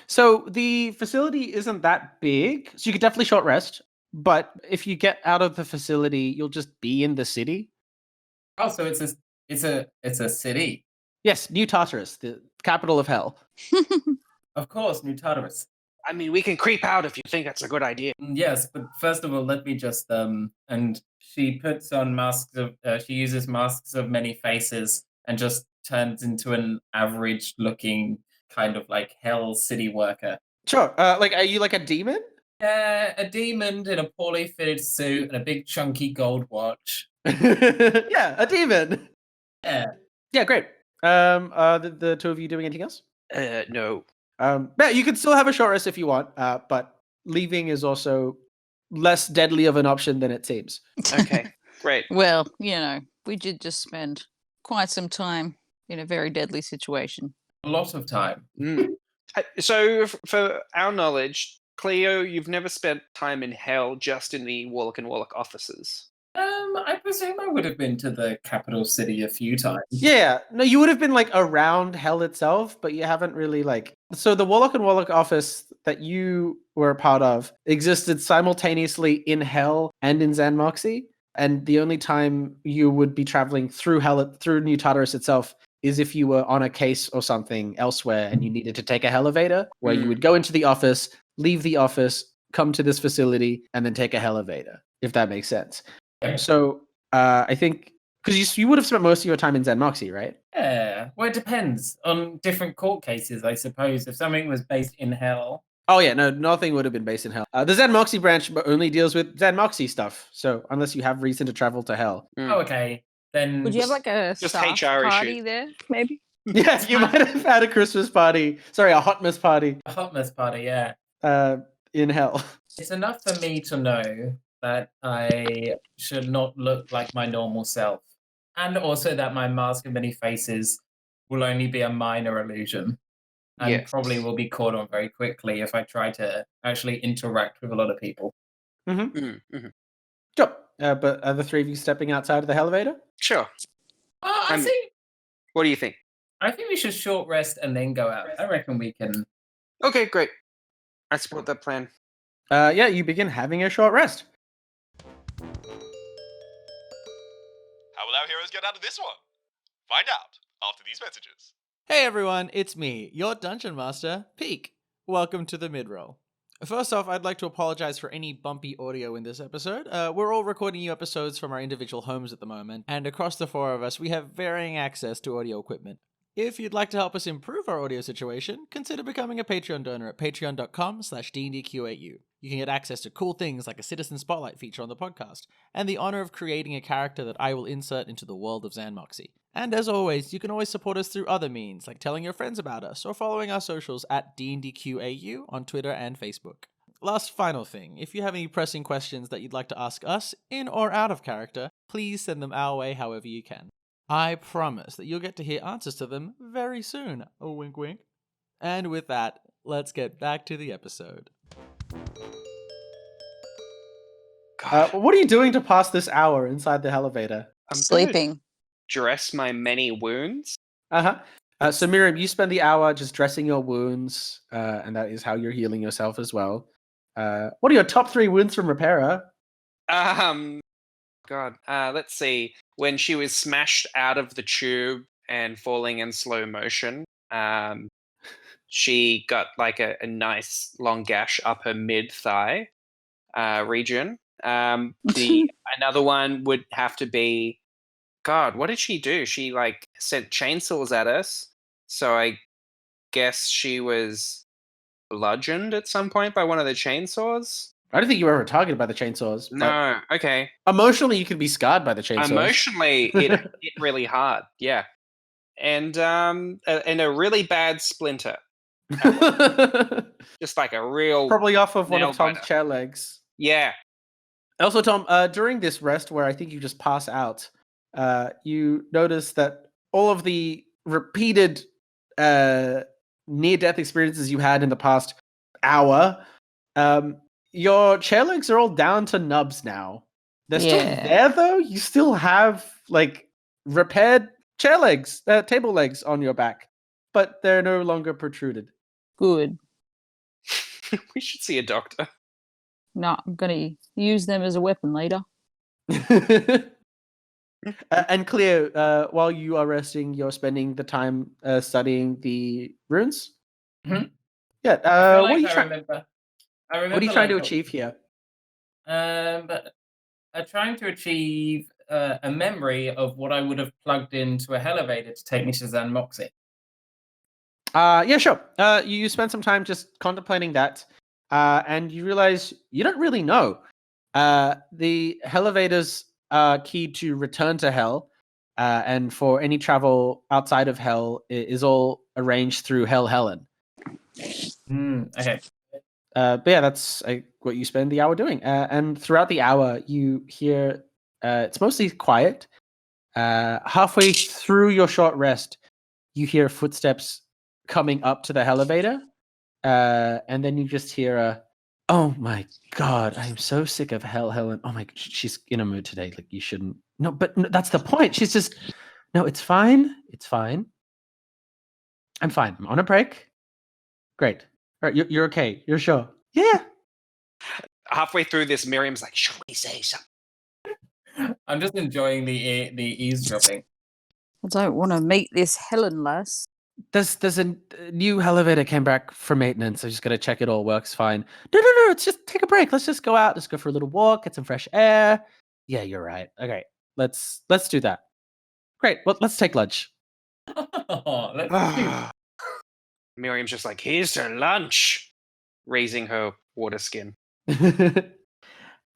C: So the facility isn't that big, so you could definitely short rest. But if you get out of the facility, you'll just be in the city.
F: Oh, so it's a city.
C: Yes, New Tartarus, the capital of Hell.
F: Of course, New Tartarus.
E: I mean, we can creep out if you think that's a good idea.
F: Yes, but first of all, let me just and she puts on masks of she uses masks of many faces and just turns into an average looking kind of like Hell city worker.
C: Sure. Are you like a demon?
F: Yeah, a demon in a poorly fitted suit and a big chunky gold watch.
C: Yeah, a demon.
F: Yeah.
C: Yeah, great. The two of you doing anything else?
E: No.
C: Yeah, you could still have a short rest if you want, but leaving is also less deadly of an option than it seems.
E: Okay, great.
D: Well, we did just spend quite some time in a very deadly situation.
F: A lot of time.
E: So, for our knowledge, Cleo, you've never spent time in Hell, just in the Warlock and Warlock offices.
F: I presume I would have been to the capital city a few times.
C: Yeah, no, you would have been like around Hell itself, but you haven't really So the Warlock and Warlock office that you were a part of existed simultaneously in Hell and in xan'moxie, and the only time you would be traveling through Hell through New Tartarus itself is if you were on a case or something elsewhere and you needed to take a Hellevator, where you would go into the office, leave the office, come to this facility, and then take a Hellevator, if that makes sense. So I think because you would have spent most of your time in xan'moxie, right?
F: Yeah. Well, it depends on different court cases, I suppose. If something was based in Hell.
C: Oh yeah, no, nothing would have been based in Hell. The xan'moxie branch only deals with xan'moxie stuff. So unless you have reason to travel to Hell.
F: Oh, okay. then
D: Would you have like a
E: Just
D: staff
E: HR
D: party
E: issues.
D: there, maybe?
C: Yeah, you might have had a Christmas party. Sorry, a Hotmas party
F: a hot mess party, yeah.
C: in hell.
F: It's enough for me to know that I should not look like my normal self. And also that my mask of many faces will only be a minor illusion. And
E: Yes.
F: probably will be caught on very quickly if I try to actually interact with a lot of people.
C: Sure. But are the three of you stepping outside of the Hellevator?
E: Sure.
F: I
E: What do you think?
F: think we should short rest and then go out. I reckon we can.
E: Okay, great. I support that plan.
C: Yeah, you begin having a short rest.
B: How will our heroes get out of this one? Find out after these messages.
A: Hey everyone, it's me, your Dungeon Master, Peak. Welcome to the mid-roll. First off, I'd like to apologize for any bumpy audio in this episode. We're all recording new episodes from our individual homes at the moment, and across the four of us, we have varying access to audio equipment. If you'd like to help us improve our audio situation, consider becoming a Patreon donor at patreon.com/dndqau. You can get access to cool things like a Citizen Spotlight feature on the podcast, and the honor of creating a character that I will insert into the world of xan'moxie. And as always, you can always support us through other means, like telling your friends about us, or following our socials at dndqau on Twitter and Facebook. Last final thing, if you have any pressing questions that you'd like to ask us, in or out of character, please send them our way however you can. I promise that you'll get to hear answers to them very soon. A wink wink. And with that, let's get back to the episode.
C: What are you doing to pass this hour inside the Hellevator?
E: I'm gonna
D: Sleeping.
E: dress my many wounds.
C: Uh-huh. So Miriam, you spend the hour just dressing your wounds, and that is how you're healing yourself as well. What are your top 3 wounds from Repaira?
E: God. Let's see. When she was smashed out of the tube and falling in slow motion, she got like a nice long gash up her mid thigh region. Another one would have to be, God, what did she do? She like sent chainsaws at us. So I guess she was bludgeoned at some point by one of the chainsaws.
C: I don't think you were ever targeted by the chainsaws. But
E: No, okay.
C: emotionally, you can be scarred by the chainsaws.
E: Emotionally, it hit really hard. Yeah, and a really bad splinter, just like a real
C: Probably off of one
E: nail
C: of Tom's
E: biter.
C: chair legs.
E: Yeah.
C: Also, Tom, during this rest where I think you just pass out, you notice that all of the repeated near-death experiences you had in the past hour, your chair legs are all down to nubs now. They're still there, though. You still have, like, repaired chair legs, table legs on your back, but they're no longer protruded.
D: Good.
E: We should see a doctor.
D: No, I'm gonna use them as a weapon later.
C: And Cleo, while you are resting, you're spending the time studying the runes.
F: Mhm.
C: Yeah.
F: I
C: What are you
F: remember.
C: What are you trying to achieve here?
F: But I'm trying to achieve a memory of what I would have plugged into a Hellevator to take me to xan'moxie.
C: Yeah, sure. You spend some time just contemplating that, and you realize you don't really know. The Hellevators are key to return to Hell, and for any travel outside of Hell is all arranged through Hell Helen.
F: Okay.
C: But yeah, that's what you spend the hour doing. And throughout the hour, you hear it's mostly quiet. Halfway through your short rest, you hear footsteps coming up to the Hellevator, and then you just hear a, "Oh my god, I am so sick of Helen. Oh my, she's in a mood today. Like you shouldn't. No, but that's the point. She's just, no, it's fine. It's fine. I'm fine. I'm on a break. Great. All right, you're okay. You're sure? Yeah.
E: Halfway through this, Miriam's like, "Should we say something?"
F: I'm just enjoying the eavesdropping.
D: I don't want to meet this Helen lass.
C: There's a new Hellevator came back for maintenance. I just got to check it all works fine. No. Let's just take a break. Let's just go out. Let's go for a little walk, get some fresh air. Yeah, you're right. Okay, let's do that. Great. Well, let's take lunch.
F: Let's do.
E: Miriam's just like, "Here's her lunch," raising her water skin.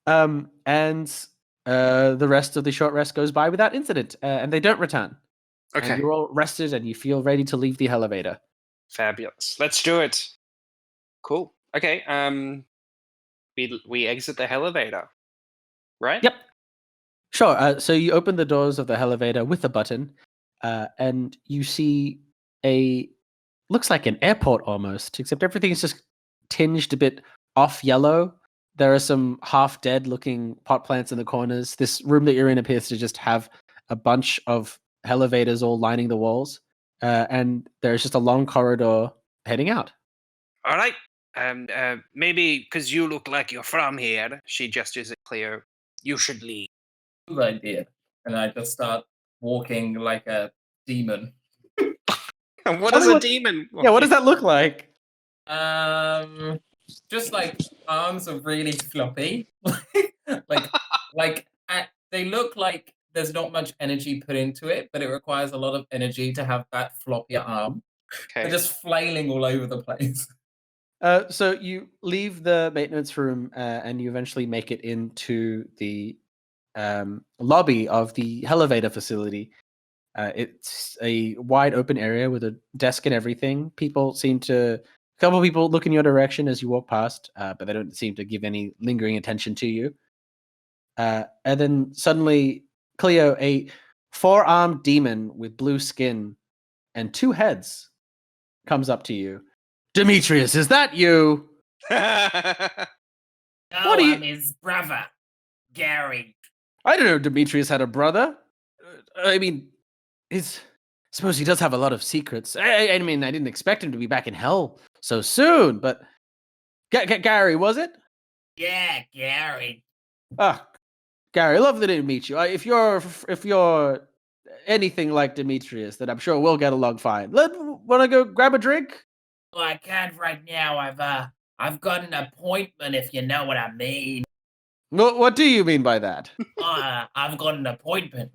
C: And the rest of the short rest goes by without incident, and they don't return.
E: Okay.
C: And you're all rested, and you feel ready to leave the Hellevator.
E: Fabulous. Let's do it. Cool. Okay. We exit the Hellevator, right?
C: Yep. Sure. So you open the doors of the Hellevator with a button, and you see looks like an airport almost, except everything's just tinged a bit off yellow. There are some half-dead looking pot plants in the corners. This room that you're in appears to just have a bunch of Hellevators all lining the walls, and there's just a long corridor heading out.
G: All right. Maybe because you look like you're from here, she gestures at Cleo. You should leave.
F: Good idea. And I just start walking like a demon.
E: And what
C: Tell
E: is
C: me
E: a
C: what-
E: demon?
C: Yeah, what does that look like?
F: Just like arms are really floppy. They look like there's not much energy put into it, but it requires a lot of energy to have that floppy arm.
E: Okay.
F: They're just flailing all over the place.
C: So you leave the maintenance room, and you eventually make it into the lobby of the Hellevator facility. It's a wide open area with a desk and everything. A couple of people look in your direction as you walk past, but they don't seem to give any lingering attention to you. And then suddenly, Cleo, a 4-armed demon with blue skin and 2 heads, comes up to you. Demetrius, is that you?
H: No,
C: What do you-
H: I'm his brother, Gary.
C: I don't know Demetrius had a brother. I mean, suppose he does have a lot of secrets. I mean, I didn't expect him to be back in hell so soon, but Gary, was it?
H: Yeah, Gary.
C: Ah, Gary, lovely to meet you. If you're anything like Demetrius, then I'm sure we'll get along fine. Want to go grab a drink?
H: Well, I can't right now. I've got an appointment, if you know what I mean.
C: What do you mean by that?
H: I've got an appointment.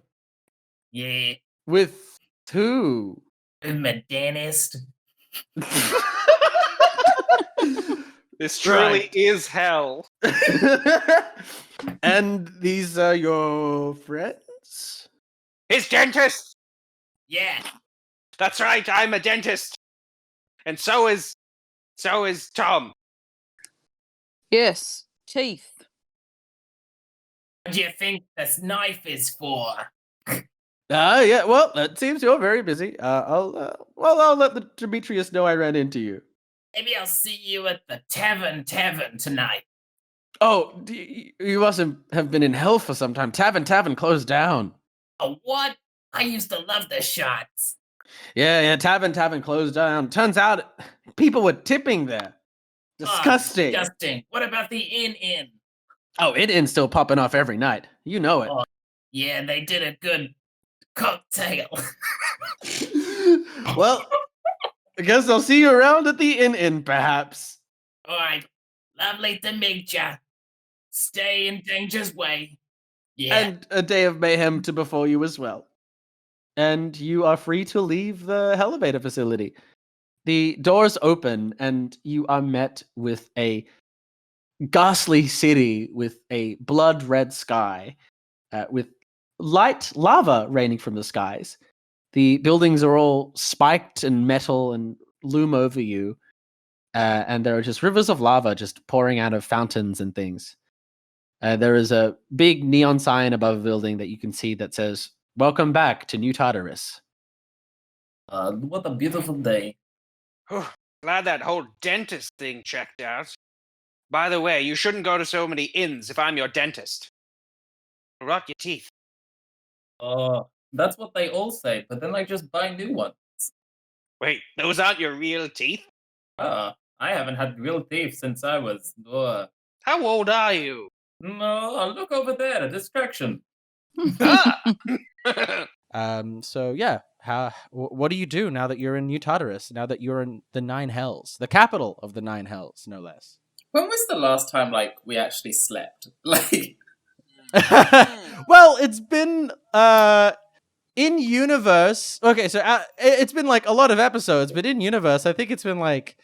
H: Yeah,
C: With who?
H: with my dentist.
E: This truly
C: Right.
E: is hell.
C: And these are your friends?
G: His dentist!
H: Yeah,
G: That's right, I'm a dentist. And so is Tom.
D: Yes, teeth.
H: what do you think this knife is for?
C: Yeah. Well, it seems you're very busy. I'll let the Demetrius know I ran into you.
H: Maybe I'll see you at the tavern tonight.
C: Oh, you must have been in hell for some time. Tavern closed down.
H: Oh, what? I used to love the shots.
C: Yeah. Tavern closed down. Turns out people were tipping there.
H: Oh,
C: Disgusting.
H: disgusting. What about the inn?
C: Oh, it's still popping off every night. You know it.
H: Oh. Yeah, they did a good cocktail.
C: Well, I guess I'll see you around at the inn, perhaps.
H: All right. Lovely to meet ya. Stay in danger's way. Yeah.
C: And a day of mayhem to befall you as well. And you are free to leave the Hellevator facility. The doors open, and you are met with a ghastly city with a blood red sky, with light lava raining from the skies. The buildings are all spiked and metal and loom over you, and there are just rivers of lava just pouring out of fountains and things. There is a big neon sign above a building that you can see that says, "Welcome back to New Tartarus."
F: What a beautiful day.
G: Glad that whole dentist thing checked out. By the way, you shouldn't go to so many inns if I'm your dentist. Rot your teeth.
F: That's what they all say, but then I just buy new ones.
G: Wait, those aren't your real teeth?
F: I haven't had real teeth since I was.
G: How old are you?
F: No, look over there, a distraction.
G: Ah!
A: So yeah, what do you do now that you're in New Tartarus? Now that you're in the Nine Hells, the capital of the Nine Hells, no less.
F: When was the last time we actually slept?
A: Well, it's been in universe. Okay, so it's been like a lot of episodes, but in universe, I think it's been like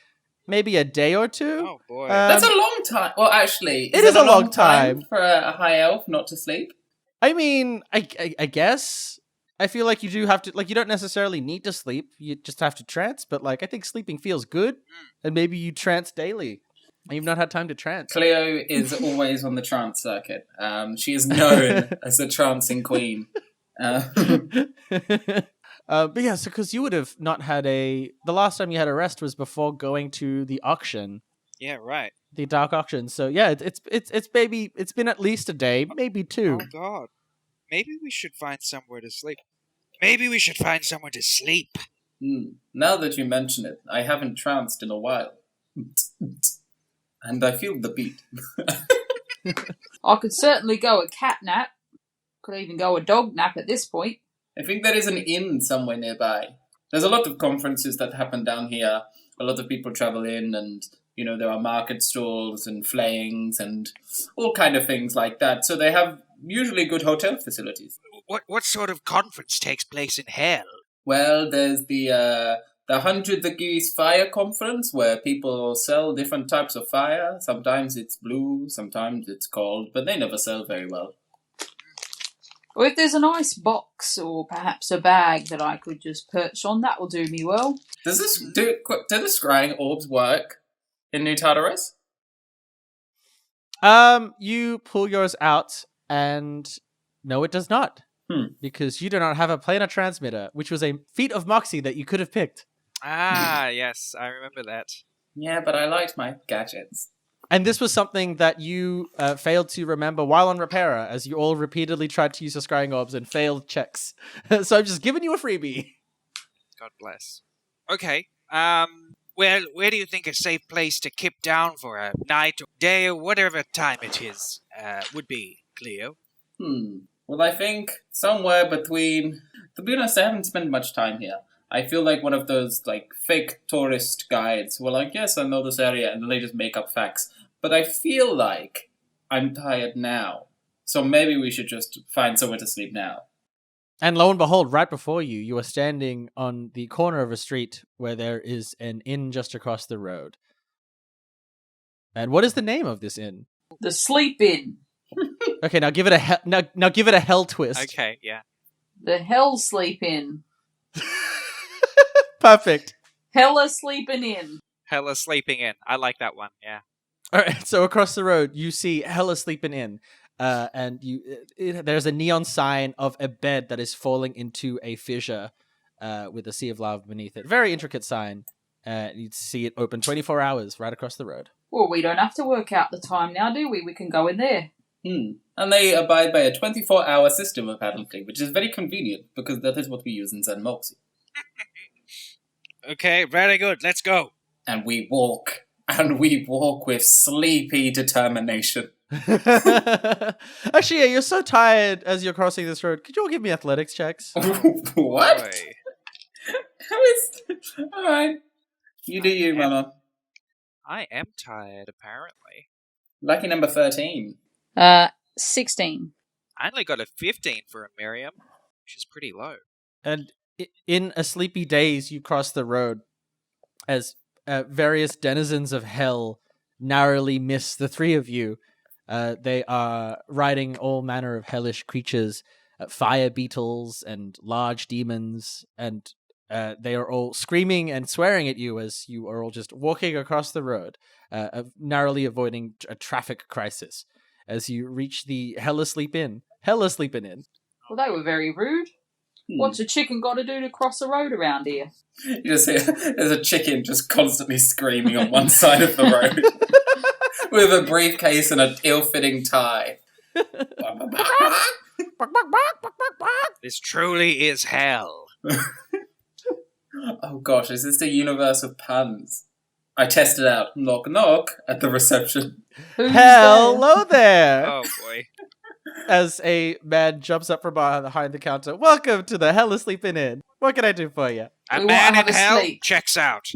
A: maybe a day or two.
G: Oh boy.
F: That's a long time. Well, actually,
A: It is a long time.
F: for a high elf not to sleep.
C: I mean, I guess I feel like you do have to, like, you don't necessarily need to sleep. You just have to trance. But like, I think sleeping feels good, and maybe you trance daily, and you've not had time to trance.
F: Cleo is always on the trance circuit. She is known as the trancing queen.
C: But yeah, so because you would have not had the last time you had a rest was before going to the auction,
G: Yeah, right.
C: the dark auction. So yeah, it's maybe it's been at least a day, maybe two.
G: Oh God. Maybe we should find somewhere to sleep. Maybe we should find somewhere to sleep.
F: Now that you mention it, I haven't trounced in a while. And I feel the beat.
D: I could certainly go a cat nap. Could even go a dog nap at this point.
F: I think there is an inn somewhere nearby. There's a lot of conferences that happen down here. A lot of people travel in, and there are market stalls and flayings and all kind of things like that. So they have usually good hotel facilities.
G: What sort of conference takes place in hell?
F: Well, there's the 100 Degrees Fire Conference, where people sell different types of fire. Sometimes it's blue, sometimes it's cold, but they never sell very well.
D: Or if there's a nice box or perhaps a bag that I could just perch on, that will do me well.
F: Do the scrying orbs work in New Tartarus?
C: You pull yours out, and no, it does not. Because you do not have a planar transmitter, which was a feat of Moxie that you could have picked.
G: Ah, yes, I remember that.
F: Yeah, but I liked my gadgets.
C: And this was something that you failed to remember while on Repaira, as you all repeatedly tried to use the scrying orbs and failed checks. So I'm just giving you a freebie.
G: God bless. Okay, well, where do you think a safe place to kip down for a night or day or whatever time it is would be, Cleo?
F: Well, I think somewhere between... To be honest, I haven't spent much time here. I feel like one of those, fake tourist guides who are like, yes, I know this area, and then they just make up facts. But I feel like I'm tired now. So maybe we should just find somewhere to sleep now.
C: And lo and behold, right before you, you are standing on the corner of a street where there is an inn just across the road. And what is the name of this inn?
D: The Sleep Inn.
C: Okay, now give it a now give it a hell twist.
G: Okay, yeah.
D: The Hell Sleep Inn.
C: Perfect.
D: Hella Sleeping In.
G: Hella sleeping in. I like that one, yeah.
C: All right, so across the road, you see Hella Sleeping In. And there's a neon sign of a bed that is falling into a fissure with a sea of lava beneath it. Very intricate sign. You'd see it open 24 hours right across the road.
D: Well, we don't have to work out the time now, do we? We can go in there.
F: And they abide by a 24-hour system, apparently, which is very convenient, because that is what we use in xan'moxie.
G: Okay, very good. Let's go.
F: And we walk with sleepy determination.
C: Actually, yeah, you're so tired as you're crossing this road. Could you all give me athletics checks?
F: What?
G: Boy.
F: All right. You do you, Mama.
G: I am tired, apparently.
F: Lucky number 13.
D: 16.
G: I only got a 15 for a Miriam, which is pretty low.
C: And in a sleepy daze, you cross the road as various denizens of hell narrowly miss the three of you. They are riding all manner of hellish creatures, fire beetles and large demons, and they are all screaming and swearing at you as you are all just walking across the road, narrowly avoiding a traffic crisis as you reach the Hella Sleeping Inn.
D: Well, they were very rude. What's a chicken got to do to cross a road around here?
F: You just hear there's a chicken just constantly screaming on one side of the road with a briefcase and an ill-fitting tie.
G: This truly is hell.
F: Oh gosh, is this the universe of puns? I tested out knock knock at the reception.
D: Who's
C: Hello there!
G: Oh boy.
C: As a man jumps up from behind the counter. Welcome to the Hella Sleeping Inn. What can I do for you?
G: A
D: We
G: man
D: wanna
G: in
D: have a
G: hell
D: sleep.
G: checks out.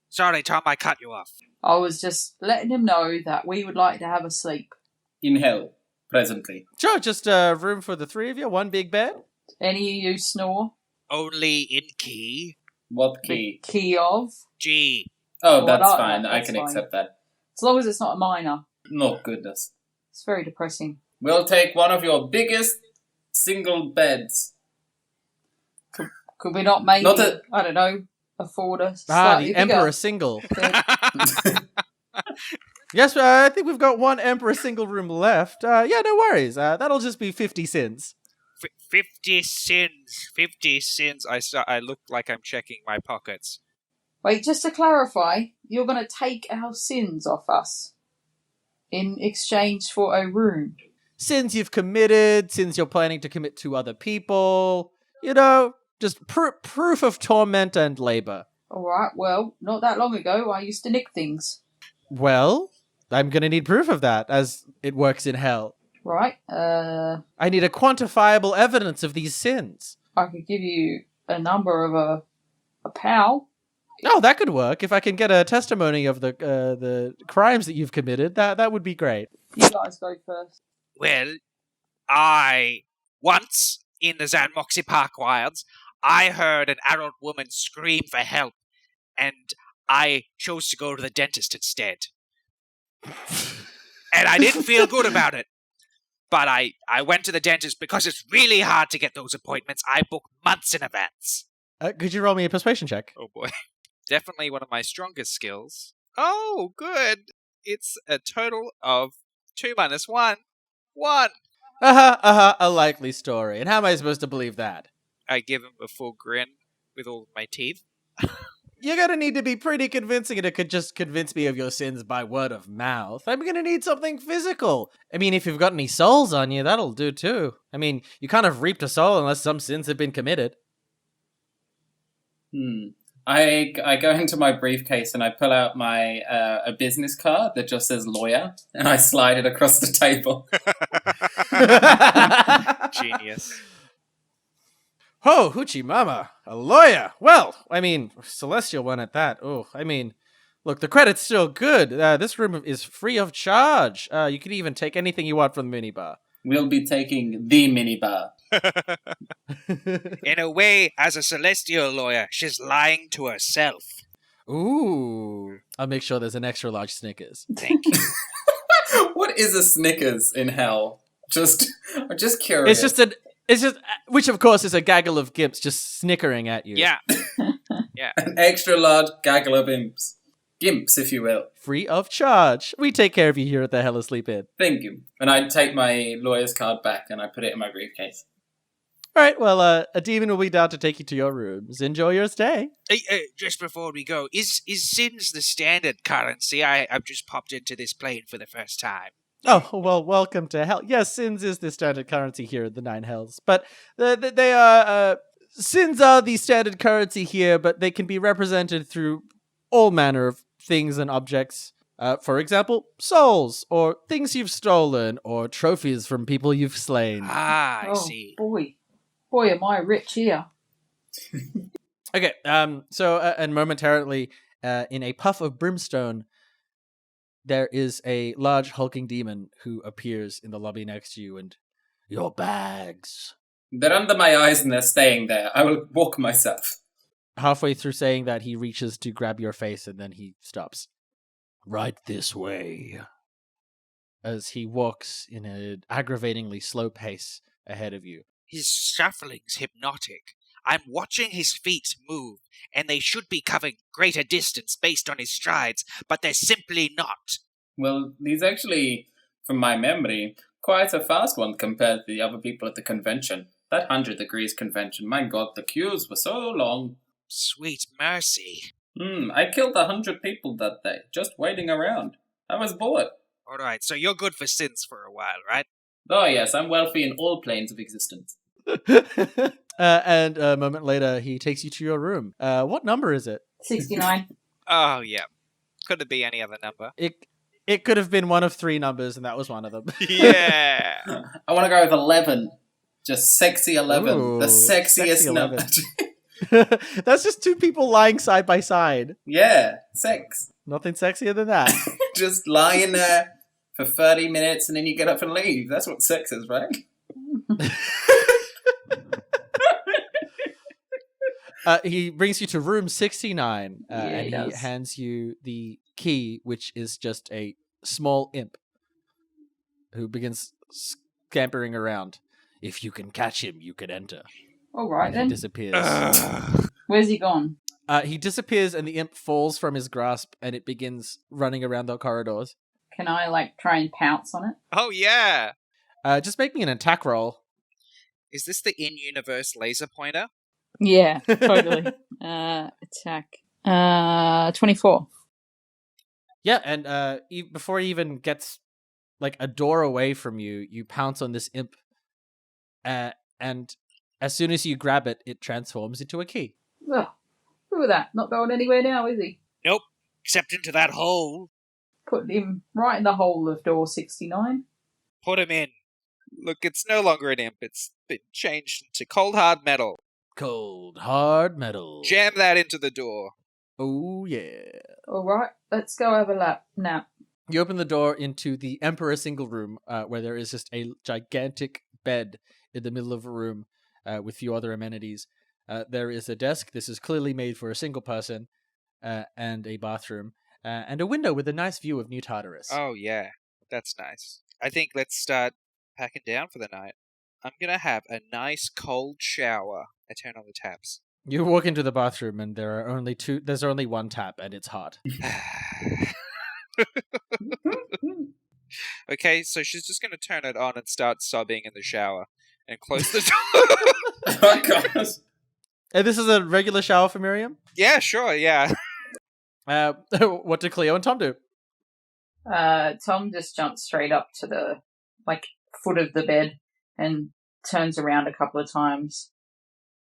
G: Sorry, Tom, I cut you off.
D: I was just letting him know that we would like to have a sleep.
F: In hell, presently.
C: Sure, just a room for the three of you, one big bed.
D: Any of you snore?
G: Only in key.
F: What
D: The
F: key?
D: key of?
G: G.
F: Oh,
D: Well,
F: that's
D: that-
F: fine. I
D: that's
F: can
D: fine.
F: accept that.
D: As long as it's not a minor.
F: No goodness.
D: It's very depressing.
F: We'll take one of your biggest single beds.
D: Could we not maybe,
F: Not a-
D: I don't know, afford a
A: The
D: slightly
A: Emperor
D: bigger
A: single.
D: bed?
A: Yes, I think we've got one Emperor single room left. Yeah, no worries. That'll just be 50 cents.
G: 50 sins. 50 sins. I look like I'm checking my pockets.
D: Wait, just to clarify, you're going to take our sins off us in exchange for a room.
A: Sins you've committed, sins you're planning to commit to other people. You know, just proof of torment and labor.
D: All right, well, not that long ago, I used to nick things.
A: Well, I'm going to need proof of that, as it works in hell.
D: Right,
A: I need a quantifiable evidence of these sins.
D: I could give you a number of a pal.
A: Oh, that could work. If I can get a testimony of the crimes that you've committed, that would be great.
D: You guys go first.
G: Well, once in the xan'moxie Park Wilds, I heard an adult woman scream for help, and I chose to go to the dentist instead. And I didn't feel good about it. But I went to the dentist because it's really hard to get those appointments. I book months in advance.
A: Could you roll me a persuasion check?
G: Oh boy. Definitely one of my strongest skills. Oh, good. It's a total of 2 minus 1. 1.
A: A likely story. And how am I supposed to believe that?
G: I give him a full grin with all of my teeth.
A: You're gonna need to be pretty convincing, and it could just convince me of your sins by word of mouth. I'm gonna need something physical. I mean, if you've got any souls on you, that'll do too. I mean, you can't have reaped a soul unless some sins have been committed.
F: I go into my briefcase and I pull out my a business card that just says lawyer, and I slide it across the table.
G: Genius.
A: Oh, hoochie mama, a lawyer. Well, I mean, celestial one at that. Oh, I mean, look, the credit's still good. This room is free of charge. You can even take anything you want from the minibar.
F: We'll be taking the minibar.
G: In a way, as a celestial lawyer, she's lying to herself.
A: Ooh. I'll make sure there's an extra large Snickers.
G: Thank you.
F: What is a Snickers in hell? I'm just curious.
A: It's just, which of course is a gaggle of gimps just snickering at you.
G: Yeah. Yeah.
F: An extra large gaggle of imps. Gimps, if you will.
A: Free of charge. We take care of you here at the Hell Asleep Inn.
F: Thank you. And I take my lawyer's card back and I put it in my briefcase.
A: All right, well, a demon will be down to take you to your rooms. Enjoy your stay.
G: Just before we go, is sins the standard currency? I've just popped into this plane for the first time.
A: Oh, well, welcome to hell. Yes, sins is the standard currency here at the Nine Hells. But they are, sins are the standard currency here, but they can be represented through all manner of things and objects. For example, souls, or things you've stolen, or trophies from people you've slain.
G: Ah, I see.
D: Boy, am I rich here.
A: Okay, and momentarily, in a puff of brimstone, there is a large hulking demon who appears in the lobby next to you, and your bags.
F: They're under my eyes and they're staying there. I will walk myself.
A: Halfway through saying that, he reaches to grab your face, and then he stops. Right this way. As he walks in an aggravatingly slow pace ahead of you.
G: His shuffling's hypnotic. I'm watching his feet move, and they should be covering greater distance based on his strides, but they're simply not.
F: Well, he's actually, from my memory, quite a fast one compared to the other people at the convention. That 100 Degrees convention, my god, the queues were so long.
G: Sweet mercy.
F: I killed 100 people that day, just waiting around. I was bored.
G: Alright, so you're good for sins for a while, right?
F: Oh yes, I'm wealthy in all planes of existence.
A: And a moment later, he takes you to your room. What number is it?
D: 69.
G: Oh, yeah. Could it be any other number?
A: It could have been one of 3 numbers, and that was one of them.
G: Yeah.
F: I want to go with 11. Just sexy 11.
A: Ooh,
F: the sexiest
A: sexy 11.
F: number.
A: That's just 2 people lying side by side.
F: Yeah, sex.
A: Nothing sexier than that.
F: Just lying there for 30 minutes and then you get up and leave. That's what sex is, right?
A: He brings you to room 69, and he
D: does.
A: hands you the key, which is just a small imp who begins
C: scampering around. If you can catch him, you can enter.
D: All right,
C: And he
D: then.
C: disappears.
D: Where's he gone?
C: He disappears and the imp falls from his grasp and it begins running around the corridors.
D: Can I, like, try and pounce on it?
G: Oh, yeah!
C: Just make me an attack roll.
G: Is this the in-universe laser pointer?
D: Yeah, totally. Attack. 24.
C: Yeah, and before he even gets like a door away from you, you pounce on this imp. And as soon as you grab it, it transforms into a key.
D: Ugh, look at that. Not going anywhere now, is he?
G: Nope, except into that hole.
D: Put him right in the hole of door 69.
G: Put him in. Look, it's no longer an imp. It's been changed into cold hard metal.
C: Cold, hard metal.
G: Jam that into the door.
C: Oh, yeah.
D: All right, let's go have a nap.
C: You open the door into the Emperor single room, where there is just a gigantic bed in the middle of a room with few other amenities. There is a desk. This is clearly made for a single person, and a bathroom, and a window with a nice view of New Tartarus.
G: Oh, yeah. That's nice. I think let's start packing down for the night. I'm gonna have a nice cold shower. I turn on the taps.
C: You walk into the bathroom, and there's only one tap, and it's hot.
G: Okay, so she's just gonna turn it on and start sobbing in the shower and close the door.
F: Oh, God.
C: And this is a regular shower for Miriam?
G: Yeah, sure, yeah.
C: What did Cleo and Tom do?
D: Tom just jumps straight up to the, foot of the bed and turns around a couple of times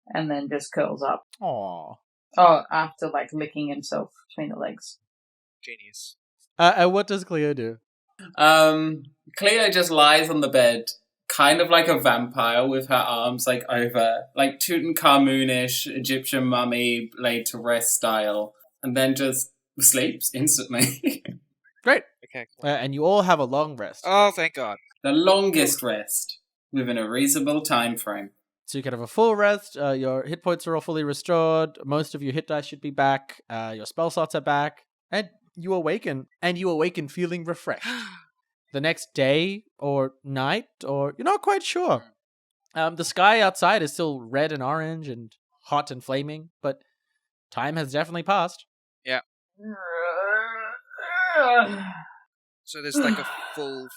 D: and then just curls up.
C: Aww.
D: Oh, after, licking himself between the legs.
G: Genius.
C: And what does Cleo do?
F: Cleo just lies on the bed, kind of like a vampire with her arms over, like Tutankhamun-ish Egyptian mummy laid to rest style, and then just sleeps instantly.
C: Great.
G: Okay, cool.
C: And you all have a long rest.
G: Oh, thank God.
F: The longest rest within a reasonable time frame.
C: So you can have a full rest. Your hit points are all fully restored. Most of your hit dice should be back. Your spell slots are back. And you awaken. And you awaken feeling refreshed. The next day or night, or you're not quite sure. The sky outside is still red and orange and hot and flaming, but time has definitely passed.
G: Yeah. So there's a full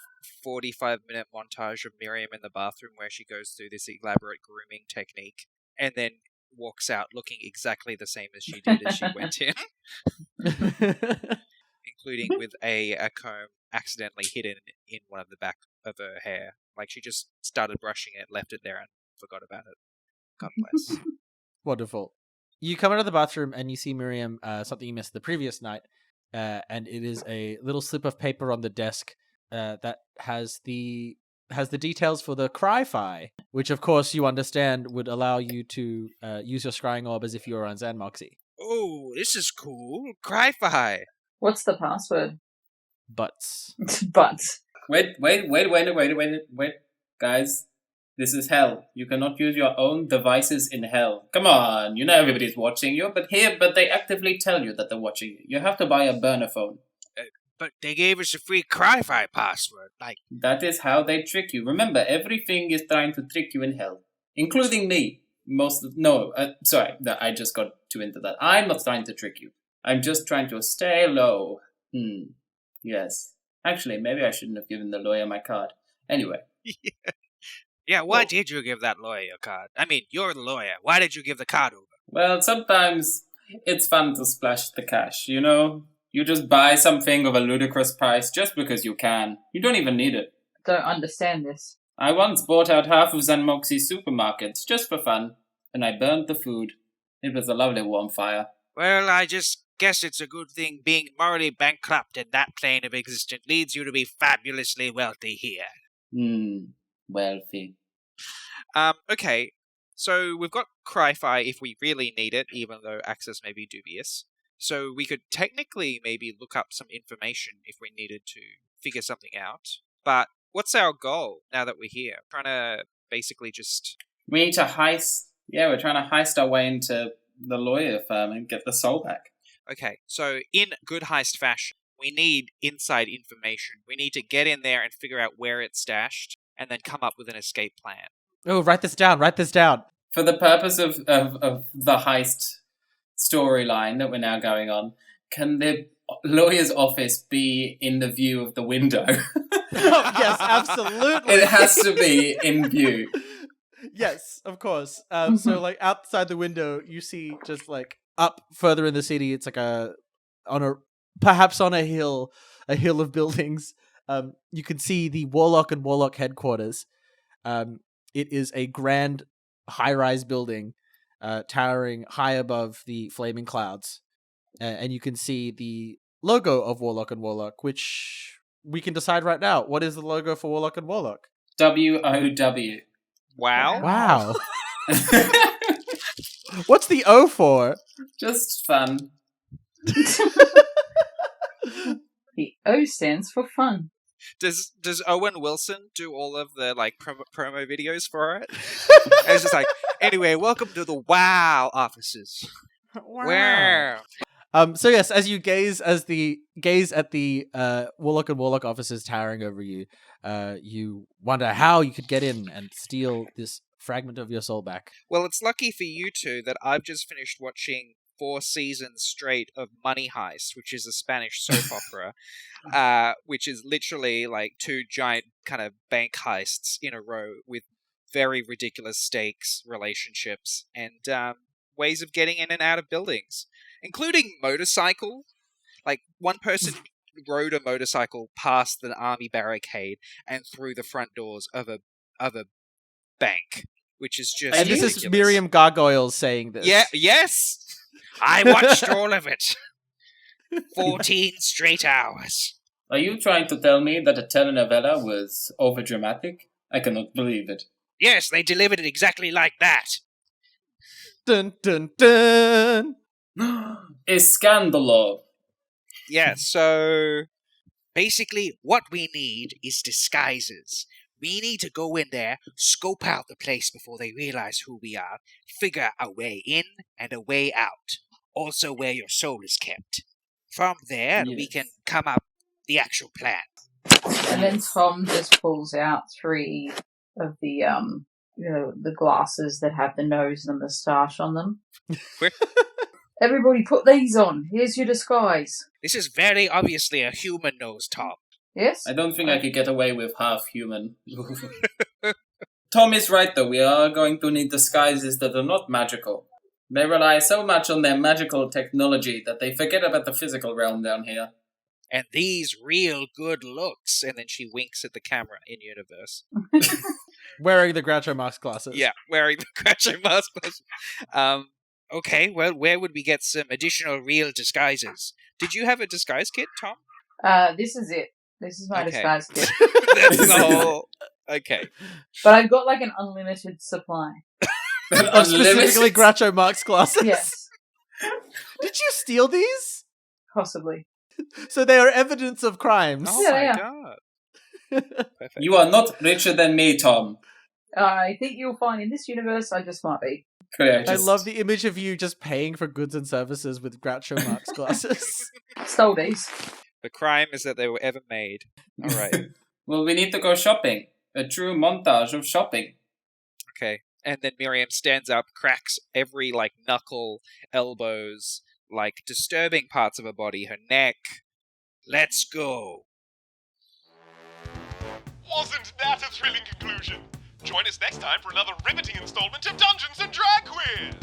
G: 45-minute montage of Miriam in the bathroom where she goes through this elaborate grooming technique and then walks out looking exactly the same as she did as she went in. Including with a comb accidentally hidden in one of the back of her hair. She just started brushing it, left it there, and forgot about it. God bless.
C: Wonderful. You come out of the bathroom and you see Miriam, something you missed the previous night, and it is a little slip of paper on the desk that has the details for the cry-fi, which of course you understand would allow you to use your scrying orb as if you were on xan'moxie.
G: Oh, this is cool. Cry-fi.
D: What's the password?
C: Butts.
D: Butts.
F: Wait, guys. This is hell. You cannot use your own devices in hell. Come on, you know everybody's watching you, but they actively tell you that they're watching you. You have to buy a burner phone.
G: But they gave us a free Cry-fi password.
F: That is how they trick you. Remember, everything is trying to trick you in hell, including me. I just got too into that. I'm not trying to trick you. I'm just trying to stay low. Yes. Actually, maybe I shouldn't have given the lawyer my card. Anyway.
G: Yeah, why did you give that lawyer your card? I mean, you're the lawyer. Why did you give the card over?
F: Well, sometimes it's fun to splash the cash, you know? You just buy something of a ludicrous price just because you can. You don't even need it.
D: Don't understand this.
F: I once bought out half of xan'moxie's supermarkets just for fun, and I burned the food. It was a lovely warm fire.
G: Well, I just guess it's a good thing being morally bankrupt in that plane of existence leads you to be fabulously wealthy here.
F: Wealthy.
G: Okay, so we've got Cry-fi if we really need it, even though access may be dubious. So we could technically maybe look up some information if we needed to figure something out. But what's our goal now that we're here? Trying to basically just...
F: We need to heist... Yeah, we're trying to heist our way into the lawyer firm and get the soul back.
G: Okay, so in good heist fashion, we need inside information. We need to get in there and figure out where it's stashed. and then come up with an escape plan.
C: Oh, write this down. Write this down.
F: For the purpose of the heist storyline that we're now going on, can the lawyer's office be in the view of the window?
C: Yes, absolutely.
F: It has to be in view.
C: Yes, of course. So like outside the window, you see just like up further in the city. It's like perhaps on a hill of buildings. You can see the Warlock and Warlock headquarters. It is a grand high-rise building, towering high above the flaming clouds, and you can see the logo of Warlock and Warlock, which we can decide right now. What is the logo for Warlock and Warlock?
F: WOW.
G: Wow.
C: Wow. What's the O for?
F: Just fun.
D: The O stands for fun.
G: Does Owen Wilson do all of the like promo videos for it? And it's just like, anyway, welcome to the WoW offices. Wow.
C: So yes, as you gaze at the Warlock and Warlock officers towering over you, you wonder how you could get in and steal this fragment of your soul back.
G: Well, it's lucky for you two that I've just finished watching 4 seasons straight of Money Heist, which is a Spanish soap opera, which is literally like 2 giant kind of bank heists in a row with very ridiculous stakes, relationships, and ways of getting in and out of buildings, including motorcycle. Like, one person rode a motorcycle past an army barricade and through the front doors of a bank, which is just
C: And this
G: ridiculous.
C: is Miriam Gargoyles saying this.
G: Yeah, yes! I watched all of it. 14 straight hours.
F: Are you trying to tell me that a telenovela was overdramatic? I cannot believe it.
G: Yes, they delivered it exactly like that.
C: Dun dun dun.
F: Escandalo.
G: Yeah, so basically what we need is disguises. We need to go in there, scope out the place before they realize who we are, figure a way in and a way out. Also where your soul is kept. From there, we can come up the actual plan.
D: And then Tom just pulls out 3 of the the glasses that have the nose and the moustache on them. Everybody put these on. Here's your disguise.
G: This is very obviously a human nose, Tom.
D: Yes?
F: I don't think I could get away with half human. Tom is right, though. We are going to need disguises that are not magical. They rely so much on their magical technology that they forget about the physical realm down here.
G: And these real good looks. And then she winks at the camera in universe.
C: Wearing the Groucho Marx glasses.
G: Yeah, wearing the Groucho Marx glasses. Okay, well, where would we get some additional real disguises? Did you have a disguise kit, Tom?
D: This is it. This is my
G: Okay.
D: disguise kit.
G: That's the whole... Okay.
D: But I've got like an unlimited supply.
C: Specifically Groucho Marx glasses.
D: Yes,
C: Did you steal these?
D: possibly.
C: So they are evidence of crimes.
G: Oh
D: Yeah,
G: my
D: yeah.
G: god. Perfect.
F: You are not richer than me, Tom.
D: I think you'll find in this universe I just might be.
C: I love the image of you just paying for goods and services with Groucho Marx glasses.
D: Stole these.
G: The crime is that they were ever made. All right.
F: Well, we need to go shopping. A true montage of shopping.
G: Okay. And then Miriam stands up, cracks every, like, knuckle, elbows, like, disturbing parts of her body, her neck. Let's go.
B: Wasn't that a thrilling conclusion? Join us next time for another riveting installment of Dungeons and Drag Quiz!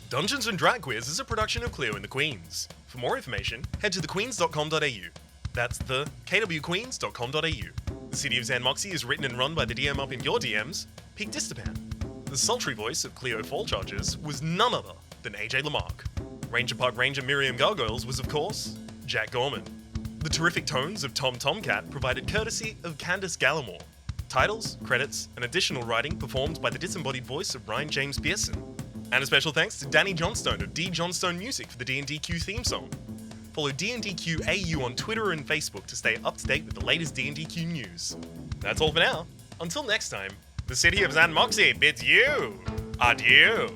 B: Dungeons and Drag Quiz is a production of Cleo and the Queens. For more information, head to thequeens.com.au. That's the kwqueens.com.au. The City of xan'moxie is written and run by the DM up in your DMs, Pete Distapan. The sultry voice of Cleo Fallcharges was none other than AJ Lamarck. Ranger Park Ranger Miriam Gargoyles was, of course, Jack Gorman. The terrific tones of Tomcat provided courtesy of Candace Gallimore. Titles, credits, and additional writing performed by the disembodied voice of Ryan James Pearson. And a special thanks to Danny Johnstone of D Johnstone Music for the D&DQ theme song. Follow D&DQ AU on Twitter and Facebook to stay up to date with the latest D&DQ news. That's all for now. Until next time, the city of xan'moxie bids you adieu.